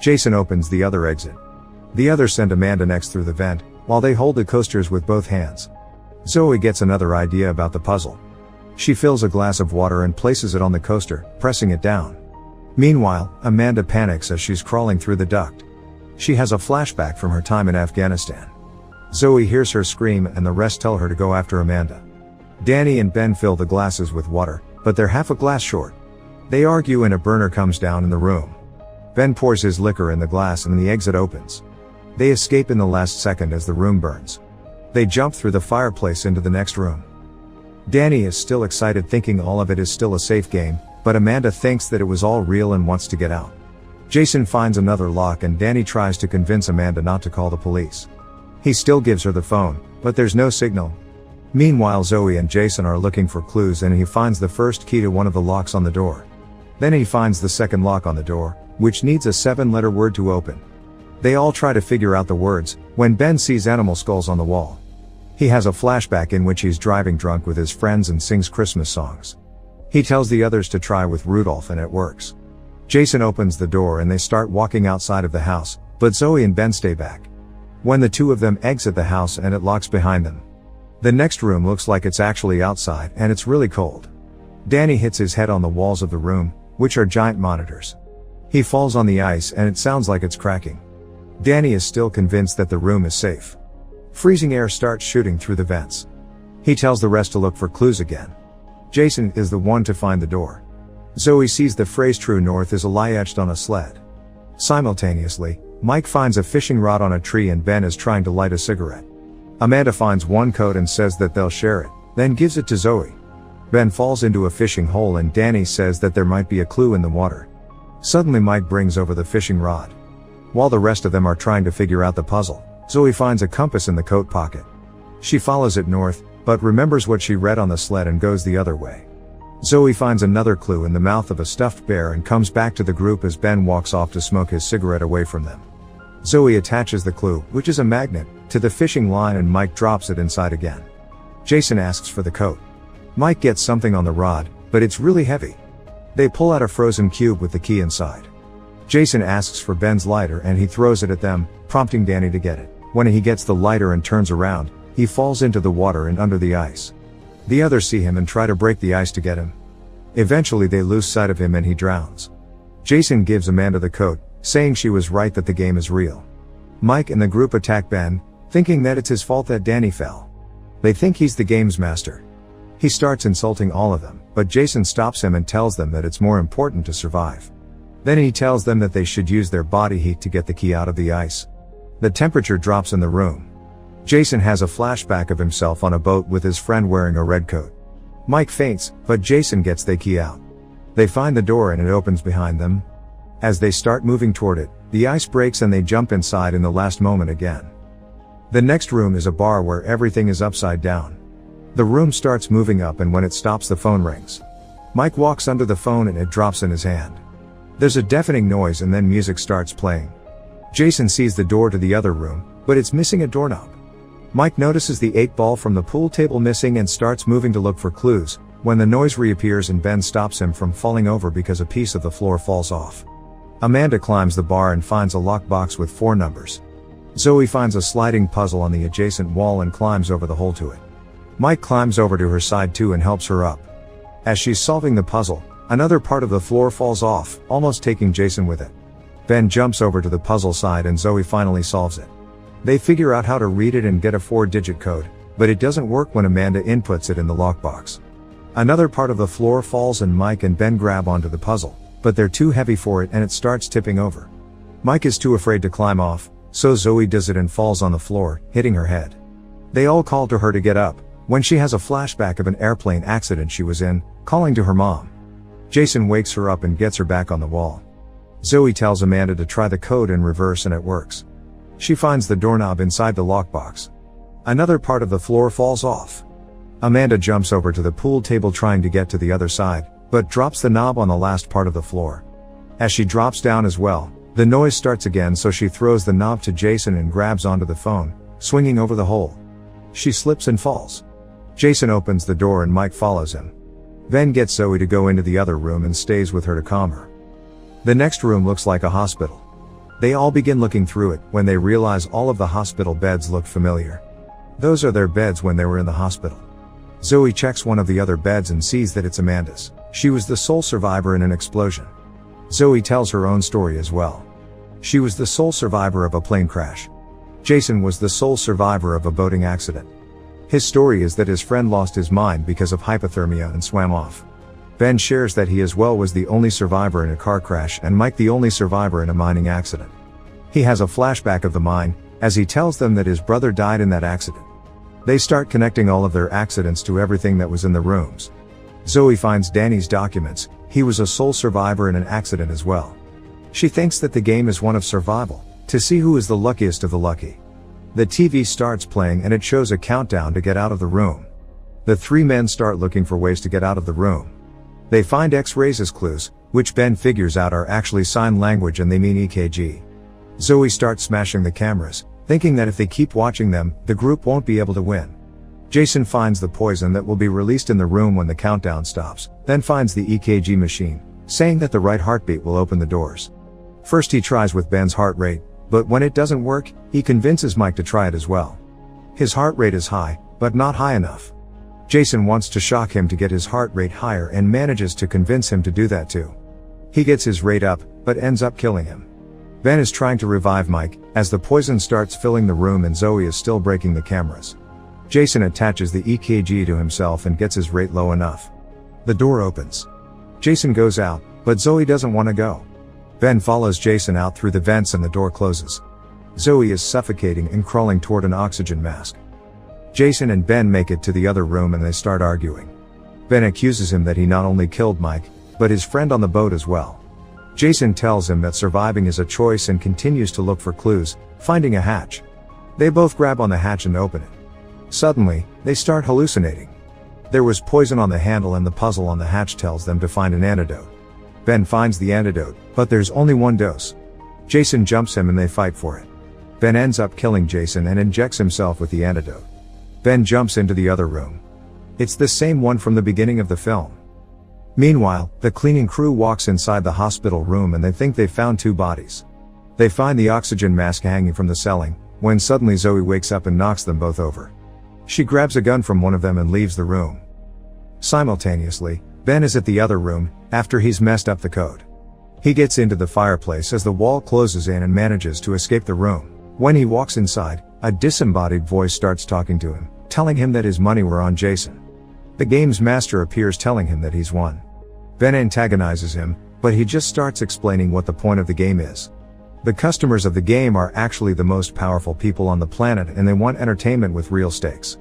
Speaker 1: Jason opens the other exit. The others send Amanda next through the vent, while they hold the coasters with both hands. Zoe gets another idea about the puzzle. She fills a glass of water and places it on the coaster, pressing it down. Meanwhile, Amanda panics as she's crawling through the duct. She has a flashback from her time in Afghanistan. Zoe hears her scream and the rest tell her to go after Amanda. Danny and Ben fill the glasses with water, but they're half a glass short. They argue and a burner comes down in the room. Ben pours his liquor in the glass and the exit opens. They escape in the last second as the room burns. They jump through the fireplace into the next room. Danny is still excited, thinking all of it is still a safe game, but Amanda thinks that it was all real and wants to get out. Jason finds another lock and Danny tries to convince Amanda not to call the police. He still gives her the phone, but there's no signal. Meanwhile, Zoe and Jason are looking for clues and he finds the first key to one of the locks on the door. Then he finds the second lock on the door, which needs a 7-letter word to open. They all try to figure out the words, when Ben sees animal skulls on the wall. He has a flashback in which he's driving drunk with his friends and sings Christmas songs. He tells the others to try with Rudolph and it works. Jason opens the door and they start walking outside of the house, but Zoe and Ben stay back. When the two of them exit the house and it locks behind them. The next room looks like it's actually outside and it's really cold. Danny hits his head on the walls of the room, which are giant monitors. He falls on the ice and it sounds like it's cracking. Danny is still convinced that the room is safe. Freezing air starts shooting through the vents. He tells the rest to look for clues again. Jason is the one to find the door. Zoe sees the phrase "True North" is a lie etched on a sled. Simultaneously, Mike finds a fishing rod on a tree and Ben is trying to light a cigarette. Amanda finds one coat and says that they'll share it, then gives it to Zoe. Ben falls into a fishing hole and Danny says that there might be a clue in the water. Suddenly Mike brings over the fishing rod. While the rest of them are trying to figure out the puzzle, Zoe finds a compass in the coat pocket. She follows it north, but remembers what she read on the sled and goes the other way. Zoe finds another clue in the mouth of a stuffed bear and comes back to the group as Ben walks off to smoke his cigarette away from them. Zoe attaches the clue, which is a magnet, to the fishing line and Mike drops it inside again. Jason asks for the coat. Mike gets something on the rod, but it's really heavy. They pull out a frozen cube with the key inside. Jason asks for Ben's lighter and he throws it at them, prompting Danny to get it. When he gets the lighter and turns around, he falls into the water and under the ice. The others see him and try to break the ice to get him. Eventually they lose sight of him and he drowns. Jason gives Amanda the coat, saying she was right that the game is real. Mike and the group attack Ben, thinking that it's his fault that Danny fell. They think he's the game's master. He starts insulting all of them, but Jason stops him and tells them that it's more important to survive. Then he tells them that they should use their body heat to get the key out of the ice. The temperature drops in the room. Jason has a flashback of himself on a boat with his friend wearing a red coat. Mike faints, but Jason gets the key out. They find the door and it opens behind them. As they start moving toward it, the ice breaks and they jump inside in the last moment again. The next room is a bar where everything is upside down. The room starts moving up and when it stops the phone rings. Mike walks under the phone and it drops in his hand. There's a deafening noise and then music starts playing. Jason sees the door to the other room, but it's missing a doorknob. Mike notices the 8-ball from the pool table missing and starts moving to look for clues, when the noise reappears and Ben stops him from falling over because a piece of the floor falls off. Amanda climbs the bar and finds a lockbox with 4 numbers. Zoe finds a sliding puzzle on the adjacent wall and climbs over the hole to it. Mike climbs over to her side too and helps her up. As she's solving the puzzle, Another part of the floor falls off, almost taking Jason with it. Ben jumps over to the puzzle side and Zoe finally solves it. They figure out how to read it and get a 4-digit code, but it doesn't work when Amanda inputs it in the lockbox. Another part of the floor falls and Mike and Ben grab onto the puzzle, but they're too heavy for it and it starts tipping over. Mike is too afraid to climb off, so Zoe does it and falls on the floor, hitting her head. They all call to her to get up, when she has a flashback of an airplane accident she was in, calling to her mom. Jason wakes her up and gets her back on the wall. Zoe tells Amanda to try the code in reverse and it works. She finds the doorknob inside the lockbox. Another part of the floor falls off. Amanda jumps over to the pool table trying to get to the other side, but drops the knob on the last part of the floor. As she drops down as well, the noise starts again, so she throws the knob to Jason and grabs onto the phone, swinging over the hole. She slips and falls. Jason opens the door and Mike follows him. Ben gets Zoe to go into the other room and stays with her to calm her. The next room looks like a hospital. They all begin looking through it when they realize all of the hospital beds look familiar. Those are their beds when they were in the hospital. Zoe checks one of the other beds and sees that it's Amanda's. She was the sole survivor in an explosion. Zoe tells her own story as well. She was the sole survivor of a plane crash. Jason was the sole survivor of a boating accident. His story is that his friend lost his mind because of hypothermia and swam off. Ben shares that he as well was the only survivor in a car crash and Mike the only survivor in a mining accident. He has a flashback of the mine, as he tells them that his brother died in that accident. They start connecting all of their accidents to everything that was in the rooms. Zoe finds Danny's documents. He was a sole survivor in an accident as well. She thinks that the game is one of survival, to see who is the luckiest of the lucky. The TV starts playing and it shows a countdown to get out of the room. The three men start looking for ways to get out of the room. They find X-rays as clues, which Ben figures out are actually sign language and they mean EKG. Zoe starts smashing the cameras, thinking that if they keep watching them, the group won't be able to win. Jason finds the poison that will be released in the room when the countdown stops, then finds the EKG machine, saying that the right heartbeat will open the doors. First he tries with Ben's heart rate, but when it doesn't work, he convinces Mike to try it as well. His heart rate is high, but not high enough. Jason wants to shock him to get his heart rate higher and manages to convince him to do that too. He gets his rate up, but ends up killing him. Ben is trying to revive Mike, as the poison starts filling the room and Zoe is still breaking the cameras. Jason attaches the EKG to himself and gets his rate low enough. The door opens. Jason goes out, but Zoe doesn't want to go. Ben follows Jason out through the vents and the door closes. Zoe is suffocating and crawling toward an oxygen mask. Jason and Ben make it to the other room and they start arguing. Ben accuses him that he not only killed Mike, but his friend on the boat as well. Jason tells him that surviving is a choice and continues to look for clues, finding a hatch. They both grab on the hatch and open it. Suddenly, they start hallucinating. There was poison on the handle and the puzzle on the hatch tells them to find an antidote. Ben finds the antidote, but there's only one dose. Jason jumps him and they fight for it. Ben ends up killing Jason and injects himself with the antidote. Ben jumps into the other room. It's the same one from the beginning of the film. Meanwhile, the cleaning crew walks inside the hospital room and they think they've found two bodies. They find the oxygen mask hanging from the ceiling, when suddenly Zoe wakes up and knocks them both over. She grabs a gun from one of them and leaves the room. Simultaneously, Ben is at the other room, after he's messed up the code. He gets into the fireplace as the wall closes in and manages to escape the room. When he walks inside, a disembodied voice starts talking to him, telling him that his money were on Jason. The game's master appears telling him that he's won. Ben antagonizes him, but he just starts explaining what the point of the game is. The customers of the game are actually the most powerful people on the planet and they want entertainment with real stakes.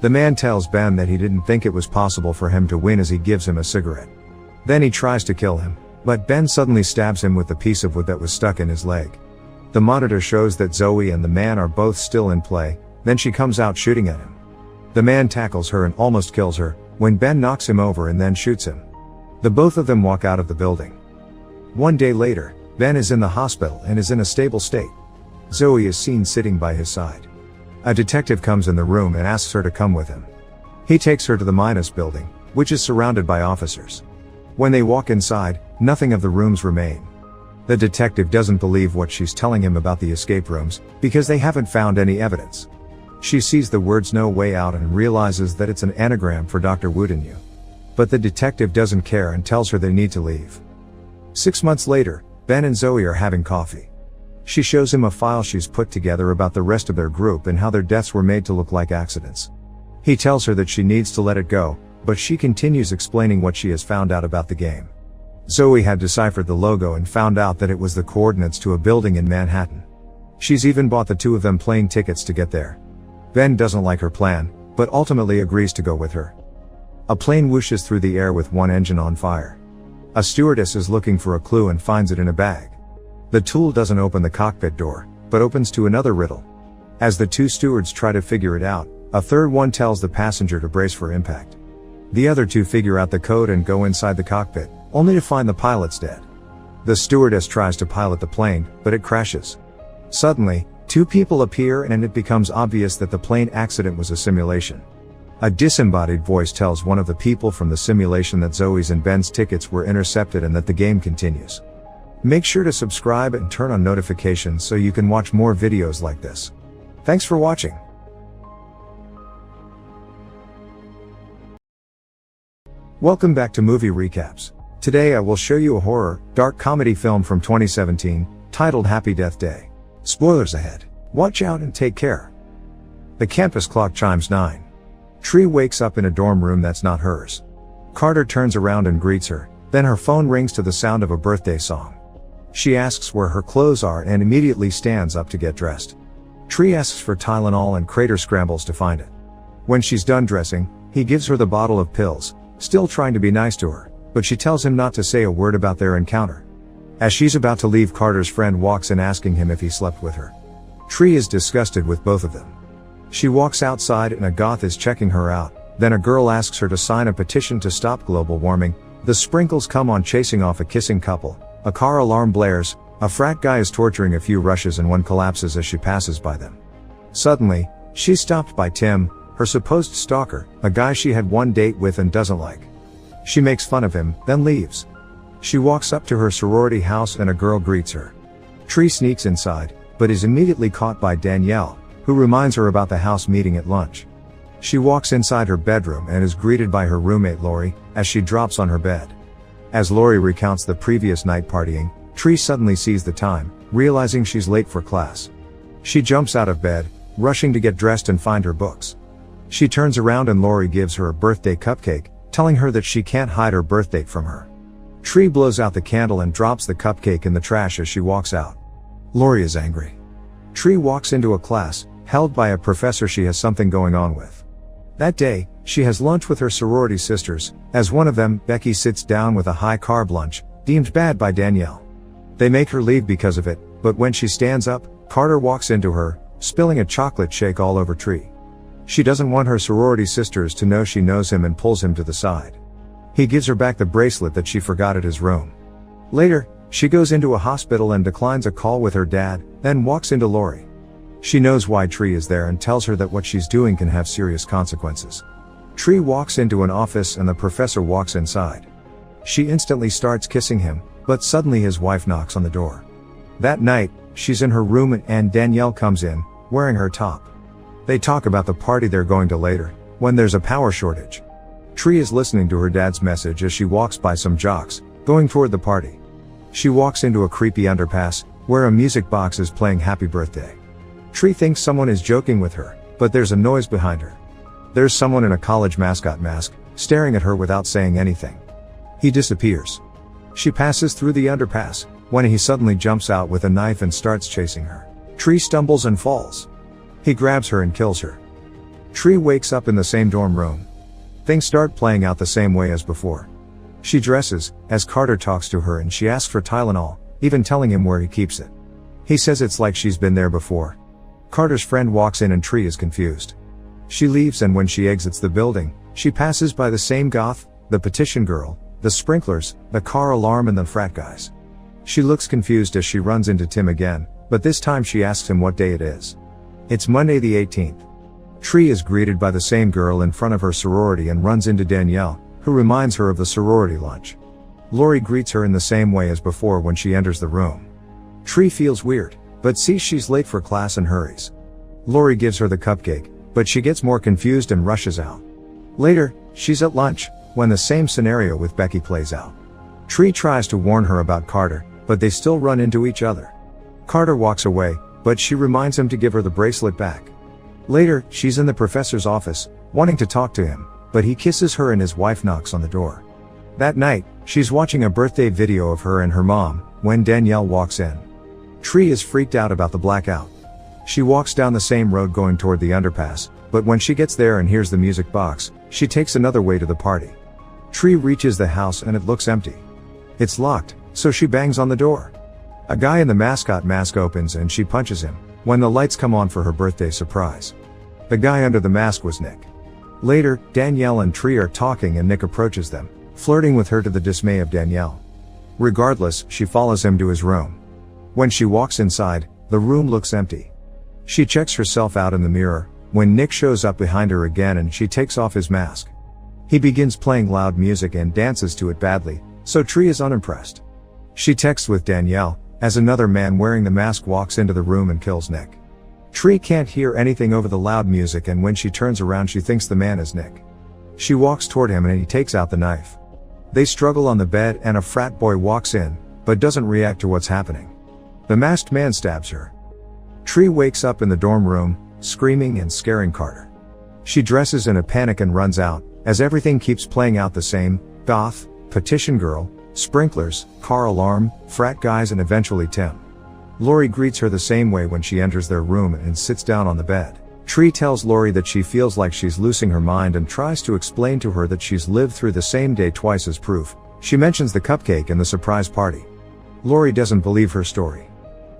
Speaker 1: The man tells Ben that he didn't think it was possible for him to win as he gives him a cigarette. Then he tries to kill him, but Ben suddenly stabs him with the piece of wood that was stuck in his leg. The monitor shows that Zoe and the man are both still in play, then she comes out shooting at him. The man tackles her and almost kills her, when Ben knocks him over and then shoots him. The both of them walk out of the building. One day later, Ben is in the hospital and is in a stable state. Zoe is seen sitting by his side. A detective comes in the room and asks her to come with him. He takes her to the Minas building, which is surrounded by officers. When they walk inside, nothing of the rooms remain. The detective doesn't believe what she's telling him about the escape rooms, because they haven't found any evidence. She sees the words "no way out" and realizes that it's an anagram for Dr. Woodenyu. But the detective doesn't care and tells her they need to leave. 6 months later, Ben and Zoe are having coffee. She shows him a file she's put together about the rest of their group and how their deaths were made to look like accidents. He tells her that she needs to let it go, but she continues explaining what she has found out about the game. Zoe had deciphered the logo and found out that it was the coordinates to a building in Manhattan. She's even bought the two of them plane tickets to get there. Ben doesn't like her plan, but ultimately agrees to go with her. A plane whooshes through the air with one engine on fire. A stewardess is looking for a clue and finds it in a bag. The tool doesn't open the cockpit door, but opens to another riddle. As the two stewards try to figure it out, a third one tells the passenger to brace for impact. The other two figure out the code and go inside the cockpit, only to find the pilots dead. The stewardess tries to pilot the plane, but it crashes. Suddenly, two people appear and it becomes obvious that the plane accident was a simulation. A disembodied voice tells one of the people from the simulation that Zoe's and Ben's tickets were intercepted and that the game continues. Make sure to subscribe and turn on notifications so you can watch more videos like this. Thanks for watching. Welcome back to Movie Recaps. Today I will show you a horror, dark comedy film from 2017, titled Happy Death Day. Spoilers ahead. Watch out and take care. The campus clock chimes 9. Tree wakes up in a dorm room that's not hers. Carter turns around and greets her, then her phone rings to the sound of a birthday song. She asks where her clothes are and immediately stands up to get dressed. Tree asks for Tylenol and Crater scrambles to find it. When she's done dressing, he gives her the bottle of pills, still trying to be nice to her, but she tells him not to say a word about their encounter. As she's about to leave, Carter's friend walks in asking him if he slept with her. Tree is disgusted with both of them. She walks outside and a goth is checking her out, then a girl asks her to sign a petition to stop global warming. The sprinkles come on chasing off a kissing couple, a car alarm blares, a frat guy is torturing a few rushes and one collapses as she passes by them. Suddenly, she's stopped by Tim, her supposed stalker, a guy she had one date with and doesn't like. She makes fun of him, then leaves. She walks up to her sorority house and a girl greets her. Tree sneaks inside, but is immediately caught by Danielle, who reminds her about the house meeting at lunch. She walks inside her bedroom and is greeted by her roommate Lori, as she drops on her bed. As Lori recounts the previous night partying, Tree suddenly sees the time, realizing she's late for class. She jumps out of bed, rushing to get dressed and find her books. She turns around and Lori gives her a birthday cupcake, telling her that she can't hide her birth date from her. Tree blows out the candle and drops the cupcake in the trash as she walks out. Lori is angry. Tree walks into a class, held by a professor she has something going on with. That day, she has lunch with her sorority sisters, as one of them, Becky, sits down with a high-carb lunch, deemed bad by Danielle. They make her leave because of it, but when she stands up, Carter walks into her, spilling a chocolate shake all over Tree. She doesn't want her sorority sisters to know she knows him and pulls him to the side. He gives her back the bracelet that she forgot at his room. Later, she goes into a hospital and declines a call with her dad, then walks into Lori. She knows why Tree is there and tells her that what she's doing can have serious consequences. Tree walks into an office and the professor walks inside. She instantly starts kissing him, but suddenly his wife knocks on the door. That night, she's in her room and Danielle comes in, wearing her top. They talk about the party they're going to later, when there's a power shortage. Tree is listening to her dad's message as she walks by some jocks, going toward the party. She walks into a creepy underpass, where a music box is playing Happy Birthday. Tree thinks someone is joking with her, but there's a noise behind her. There's someone in a college mascot mask, staring at her without saying anything. He disappears. She passes through the underpass, when he suddenly jumps out with a knife and starts chasing her. Tree stumbles and falls. He grabs her and kills her. Tree wakes up in the same dorm room. Things start playing out the same way as before. She dresses, as Carter talks to her and she asks for Tylenol, even telling him where he keeps it. He says it's like she's been there before. Carter's friend walks in and Tree is confused. She leaves and when she exits the building, she passes by the same goth, the petition girl, the sprinklers, the car alarm and the frat guys. She looks confused as she runs into Tim again, but this time she asks him what day it is. It's Monday the 18th. Tree is greeted by the same girl in front of her sorority and runs into Danielle, who reminds her of the sorority lunch. Lori greets her in the same way as before when she enters the room. Tree feels weird, but sees she's late for class and hurries. Lori gives her the cupcake, but she gets more confused and rushes out. Later, she's at lunch, when the same scenario with Becky plays out. Tree tries to warn her about Carter, but they still run into each other. Carter walks away, but she reminds him to give her the bracelet back. Later, she's in the professor's office, wanting to talk to him, but he kisses her and his wife knocks on the door. That night, she's watching a birthday video of her and her mom, when Danielle walks in. Tree is freaked out about the blackout. She walks down the same road going toward the underpass, but when she gets there and hears the music box, she takes another way to the party. Tree reaches the house and it looks empty. It's locked, so she bangs on the door. A guy in the mascot mask opens and she punches him, when the lights come on for her birthday surprise. The guy under the mask was Nick. Later, Danielle and Tree are talking and Nick approaches them, flirting with her to the dismay of Danielle. Regardless, she follows him to his room. When she walks inside, the room looks empty. She checks herself out in the mirror, when Nick shows up behind her again and she takes off his mask. He begins playing loud music and dances to it badly, so Tree is unimpressed. She texts with Danielle, as another man wearing the mask walks into the room and kills Nick. Tree can't hear anything over the loud music and when she turns around she thinks the man is Nick. She walks toward him and he takes out the knife. They struggle on the bed and a frat boy walks in, but doesn't react to what's happening. The masked man stabs her. Tree wakes up in the dorm room, screaming and scaring Carter. She dresses in a panic and runs out, as everything keeps playing out the same: goth, petition girl, sprinklers, car alarm, frat guys and eventually Tim. Lori greets her the same way when she enters their room and sits down on the bed. Tree tells Lori that she feels like she's losing her mind and tries to explain to her that she's lived through the same day twice as proof. She mentions the cupcake and the surprise party. Lori doesn't believe her story.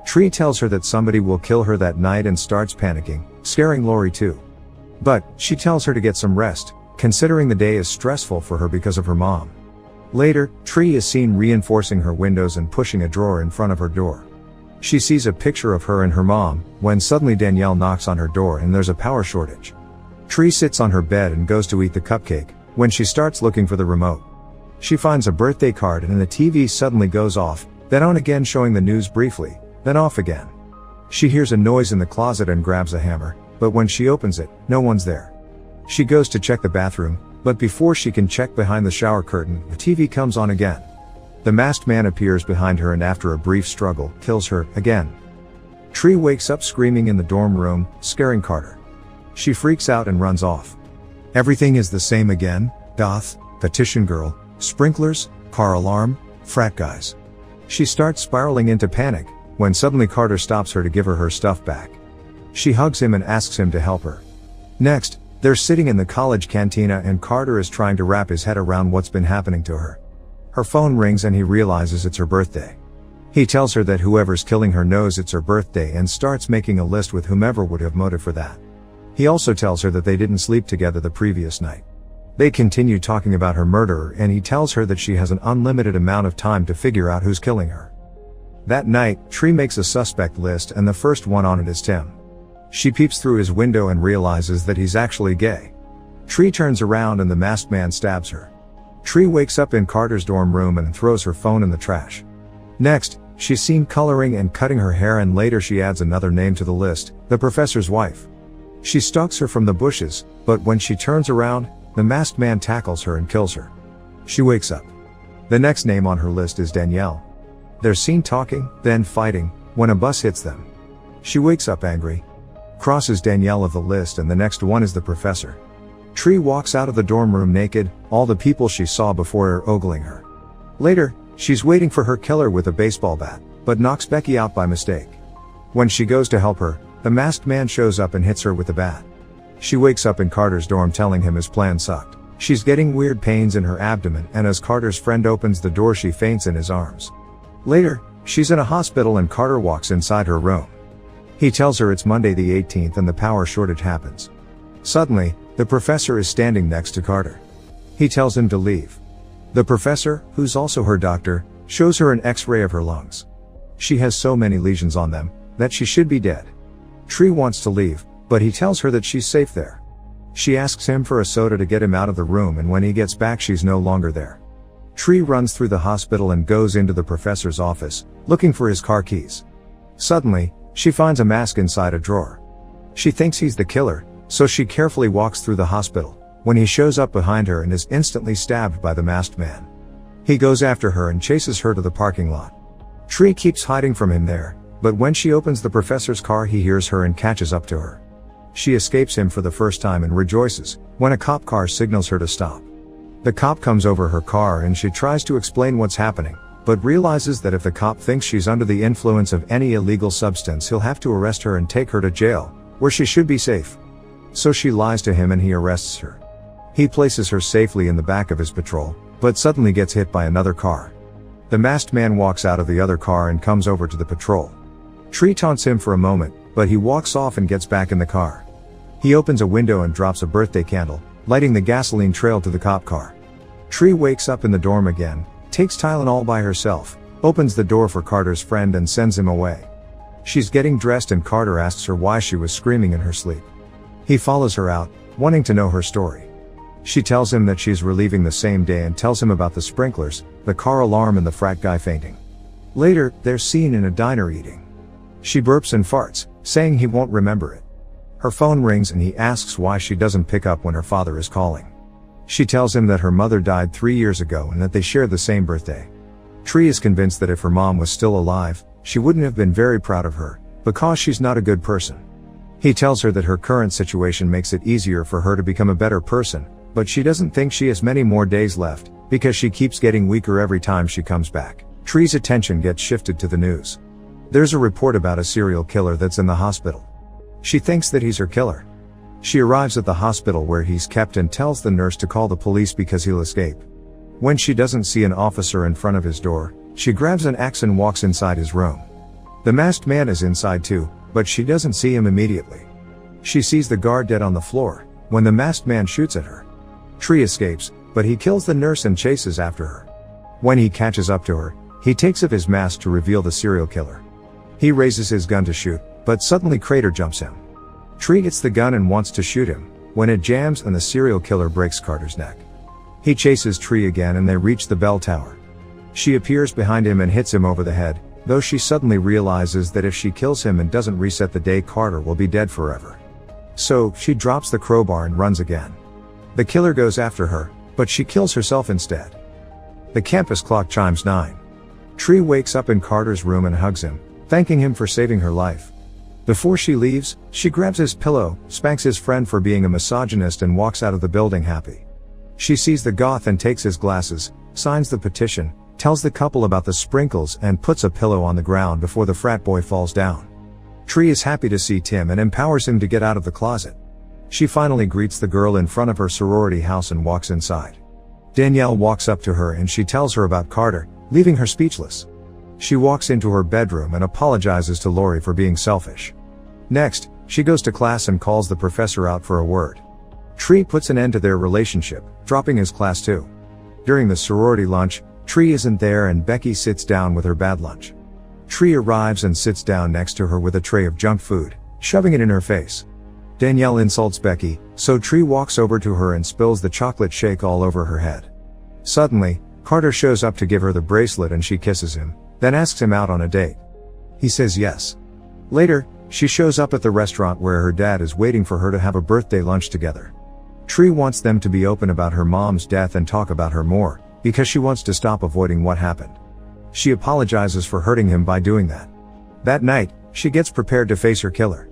Speaker 1: Tree tells her that somebody will kill her that night and starts panicking, scaring Lori too. But, she tells her to get some rest, considering the day is stressful for her because of her mom. Later, Tree is seen reinforcing her windows and pushing a drawer in front of her door. She sees a picture of her and her mom, when suddenly Danielle knocks on her door and there's a power shortage. Tree sits on her bed and goes to eat the cupcake, when she starts looking for the remote. She finds a birthday card and the TV suddenly goes off, then on again showing the news briefly, then off again. She hears a noise in the closet and grabs a hammer, but when she opens it, no one's there. She goes to check the bathroom, but before she can check behind the shower curtain, the TV comes on again. The masked man appears behind her and after a brief struggle, kills her, again. Tree wakes up screaming in the dorm room, scaring Carter. She freaks out and runs off. Everything is the same again: goth, petition girl, sprinklers, car alarm, frat guys. She starts spiraling into panic, when suddenly Carter stops her to give her stuff back. She hugs him and asks him to help her. Next, they're sitting in the college cantina and Carter is trying to wrap his head around what's been happening to her. Her phone rings and he realizes it's her birthday. He tells her that whoever's killing her knows it's her birthday and starts making a list with whomever would have motive for that. He also tells her that they didn't sleep together the previous night. They continue talking about her murderer and he tells her that she has an unlimited amount of time to figure out who's killing her. That night, Tree makes a suspect list and the first one on it is Tim. She peeps through his window and realizes that he's actually gay. Tree turns around and the masked man stabs her. Tree wakes up in Carter's dorm room and throws her phone in the trash. Next, she's seen coloring and cutting her hair and later she adds another name to the list: the professor's wife. She stalks her from the bushes, but when she turns around, the masked man tackles her and kills her. She wakes up. The next name on her list is Danielle. They're seen talking, then fighting, when a bus hits them. She wakes up angry. Crosses Danielle of the list and the next one is the professor. Tree walks out of the dorm room naked, all the people she saw before are ogling her. Later, she's waiting for her killer with a baseball bat, but knocks Becky out by mistake. When she goes to help her, the masked man shows up and hits her with the bat. She wakes up in Carter's dorm telling him his plan sucked. She's getting weird pains in her abdomen and as Carter's friend opens the door she faints in his arms. Later, she's in a hospital and Carter walks inside her room. He tells her it's Monday the 18th and the power shortage happens. Suddenly, the professor is standing next to Carter. He tells him to leave. The professor, who's also her doctor, shows her an X-ray of her lungs. She has so many lesions on them, that she should be dead. Tree wants to leave, but he tells her that she's safe there. She asks him for a soda to get him out of the room and when he gets back she's no longer there. Tree runs through the hospital and goes into the professor's office, looking for his car keys. Suddenly, she finds a mask inside a drawer. She thinks he's the killer, so she carefully walks through the hospital, when he shows up behind her and is instantly stabbed by the masked man. He goes after her and chases her to the parking lot. Tree keeps hiding from him there, but when she opens the professor's car he hears her and catches up to her. She escapes him for the first time and rejoices when a cop car signals her to stop. The cop comes over her car and she tries to explain what's happening, but realizes that if the cop thinks she's under the influence of any illegal substance he'll have to arrest her and take her to jail, where she should be safe. So she lies to him and he arrests her. He places her safely in the back of his patrol, but suddenly gets hit by another car. The masked man walks out of the other car and comes over to the patrol. Tree taunts him for a moment, but he walks off and gets back in the car. He opens a window and drops a birthday candle, lighting the gasoline trail to the cop car. Tree wakes up in the dorm again, takes Tylenol by herself, opens the door for Carter's friend and sends him away. She's getting dressed and Carter asks her why she was screaming in her sleep. He follows her out, wanting to know her story. She tells him that she's relieving the same day and tells him about the sprinklers, the car alarm and the frat guy fainting. Later, they're seen in a diner eating. She burps and farts, saying he won't remember it. Her phone rings and he asks why she doesn't pick up when her father is calling. She tells him that her mother died 3 years ago and that they share the same birthday. Tree is convinced that if her mom was still alive, she wouldn't have been very proud of her, because she's not a good person. He tells her that her current situation makes it easier for her to become a better person, but she doesn't think she has many more days left, because she keeps getting weaker every time she comes back. Tree's attention gets shifted to the news. There's a report about a serial killer that's in the hospital. She thinks that he's her killer. She arrives at the hospital where he's kept and tells the nurse to call the police because he'll escape. When she doesn't see an officer in front of his door, she grabs an axe and walks inside his room. The masked man is inside too, but she doesn't see him immediately. She sees the guard dead on the floor, when the masked man shoots at her. Tree escapes, but he kills the nurse and chases after her. When he catches up to her, he takes off his mask to reveal the serial killer. He raises his gun to shoot, but suddenly Crater jumps him. Tree gets the gun and wants to shoot him, when it jams and the serial killer breaks Carter's neck. He chases Tree again and they reach the bell tower. She appears behind him and hits him over the head, though she suddenly realizes that if she kills him and doesn't reset the day Carter will be dead forever. So, she drops the crowbar and runs again. The killer goes after her, but she kills herself instead. The campus clock chimes 9. Tree wakes up in Carter's room and hugs him, thanking him for saving her life. Before she leaves, she grabs his pillow, spanks his friend for being a misogynist and walks out of the building happy. She sees the goth and takes his glasses, signs the petition, tells the couple about the sprinkles and puts a pillow on the ground before the frat boy falls down. Tree is happy to see Tim and empowers him to get out of the closet. She finally greets the girl in front of her sorority house and walks inside. Danielle walks up to her and she tells her about Carter, leaving her speechless. She walks into her bedroom and apologizes to Lori for being selfish. Next, she goes to class and calls the professor out for a word. Tree puts an end to their relationship, dropping his class too. During the sorority lunch, Tree isn't there and Becky sits down with her bad lunch. Tree arrives and sits down next to her with a tray of junk food, shoving it in her face. Danielle insults Becky, so Tree walks over to her and spills the chocolate shake all over her head. Suddenly, Carter shows up to give her the bracelet and she kisses him, then asks him out on a date. He says yes. Later, she shows up at the restaurant where her dad is waiting for her to have a birthday lunch together. Tree wants them to be open about her mom's death and talk about her more, because she wants to stop avoiding what happened. She apologizes for hurting him by doing that. That night, she gets prepared to face her killer.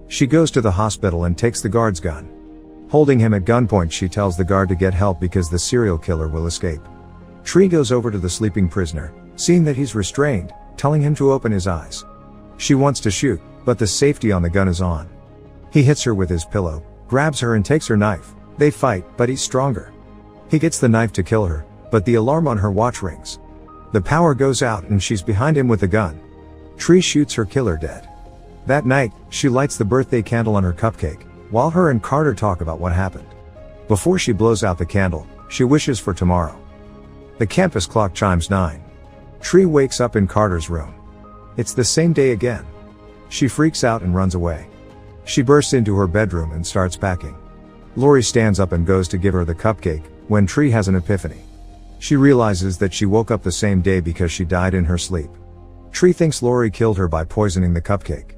Speaker 1: She goes to the hospital and takes the guard's gun. Holding him at gunpoint, she tells the guard to get help because the serial killer will escape. Tree goes over to the sleeping prisoner, seeing that he's restrained, telling him to open his eyes. She wants to shoot, but the safety on the gun is on. He hits her with his pillow, grabs her and takes her knife. They fight, but he's stronger. He gets the knife to kill her, but the alarm on her watch rings. The power goes out and she's behind him with the gun. Tree shoots her killer dead. That night, she lights the birthday candle on her cupcake, while her and Carter talk about what happened. Before she blows out the candle, she wishes for tomorrow. The campus clock chimes 9. Tree wakes up in Carter's room. It's the same day again. She freaks out and runs away. She bursts into her bedroom and starts packing. Lori stands up and goes to give her the cupcake, when Tree has an epiphany. She realizes that she woke up the same day because she died in her sleep. Tree thinks Lori killed her by poisoning the cupcake.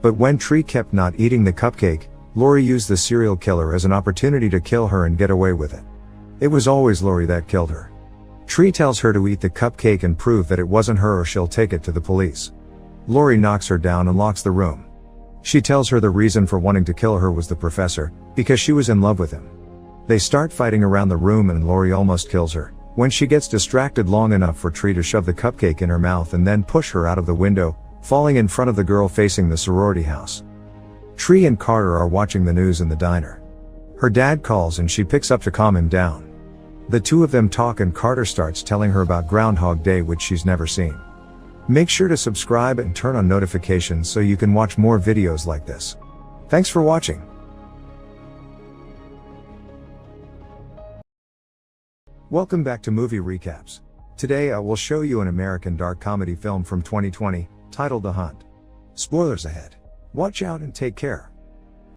Speaker 1: But when Tree kept not eating the cupcake, Lori used the serial killer as an opportunity to kill her and get away with it. It was always Lori that killed her. Tree tells her to eat the cupcake and prove that it wasn't her or she'll take it to the police. Lori knocks her down and locks the room. She tells her the reason for wanting to kill her was the professor, because she was in love with him. They start fighting around the room and Lori almost kills her, when she gets distracted long enough for Tree to shove the cupcake in her mouth and then push her out of the window, falling in front of the girl facing the sorority house. Tree and Carter are watching the news in the diner. Her dad calls and she picks up to calm him down. The two of them talk and Carter starts telling her about Groundhog Day, which she's never seen. Make sure to subscribe and turn on notifications so you can watch more videos like this. Thanks for watching. Welcome back to Movie Recaps. Today I will show you an American dark comedy film from 2020, titled The Hunt. Spoilers ahead. Watch out and take care.